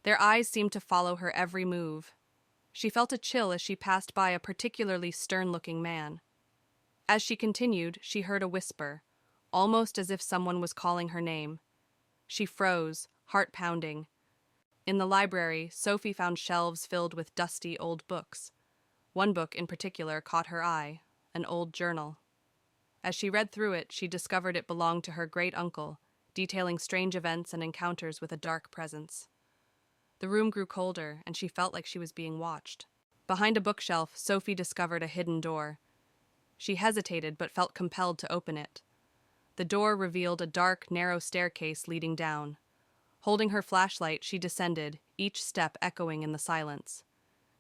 Their eyes seemed to follow her every move. She felt a chill as she passed by a particularly stern-looking man. As she continued, she heard a whisper, almost as if someone was calling her name. She froze, heart pounding. In the library, Sophie found shelves filled with dusty old books. One book in particular caught her eye, an old journal. As she read through it, she discovered it belonged to her great-uncle, detailing strange events and encounters with a dark presence. The room grew colder, and she felt like she was being watched. Behind a bookshelf, Sophie discovered a hidden door. She hesitated but felt compelled to open it. The door revealed a dark, narrow staircase leading down. Holding her flashlight, she descended, each step echoing in the silence.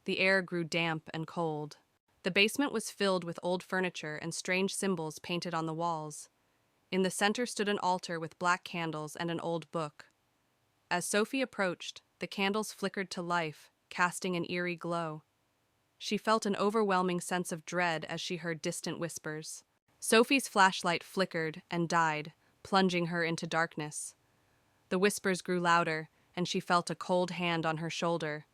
The air grew damp and cold. The basement was filled with old furniture and strange symbols painted on the walls. In the center stood an altar with black candles and an old book. As Sophie approached, the candles flickered to life, casting an eerie glow. She felt an overwhelming sense of dread as she heard distant whispers. Sophie's flashlight flickered and died, plunging her into darkness. The whispers grew louder, and she felt a cold hand on her shoulder.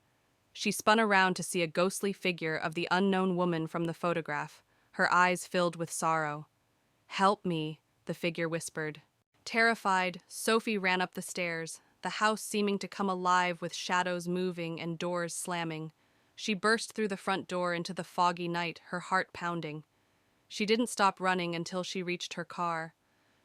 She spun around to see a ghostly figure of the unknown woman from the photograph, her eyes filled with sorrow. "Help me," the figure whispered. Terrified, Sophie ran up the stairs, the house seeming to come alive with shadows moving and doors slamming. She burst through the front door into the foggy night, her heart pounding. She didn't stop running until she reached her car.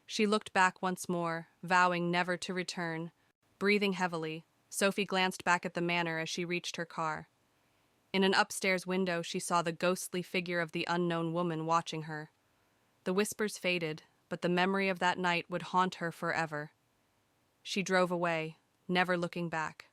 She looked back once more, vowing never to return. Breathing heavily, Sophie glanced back at the manor as she reached her car. In an upstairs window, she saw the ghostly figure of the unknown woman watching her. The whispers faded, but the memory of that night would haunt her forever. She drove away, never looking back.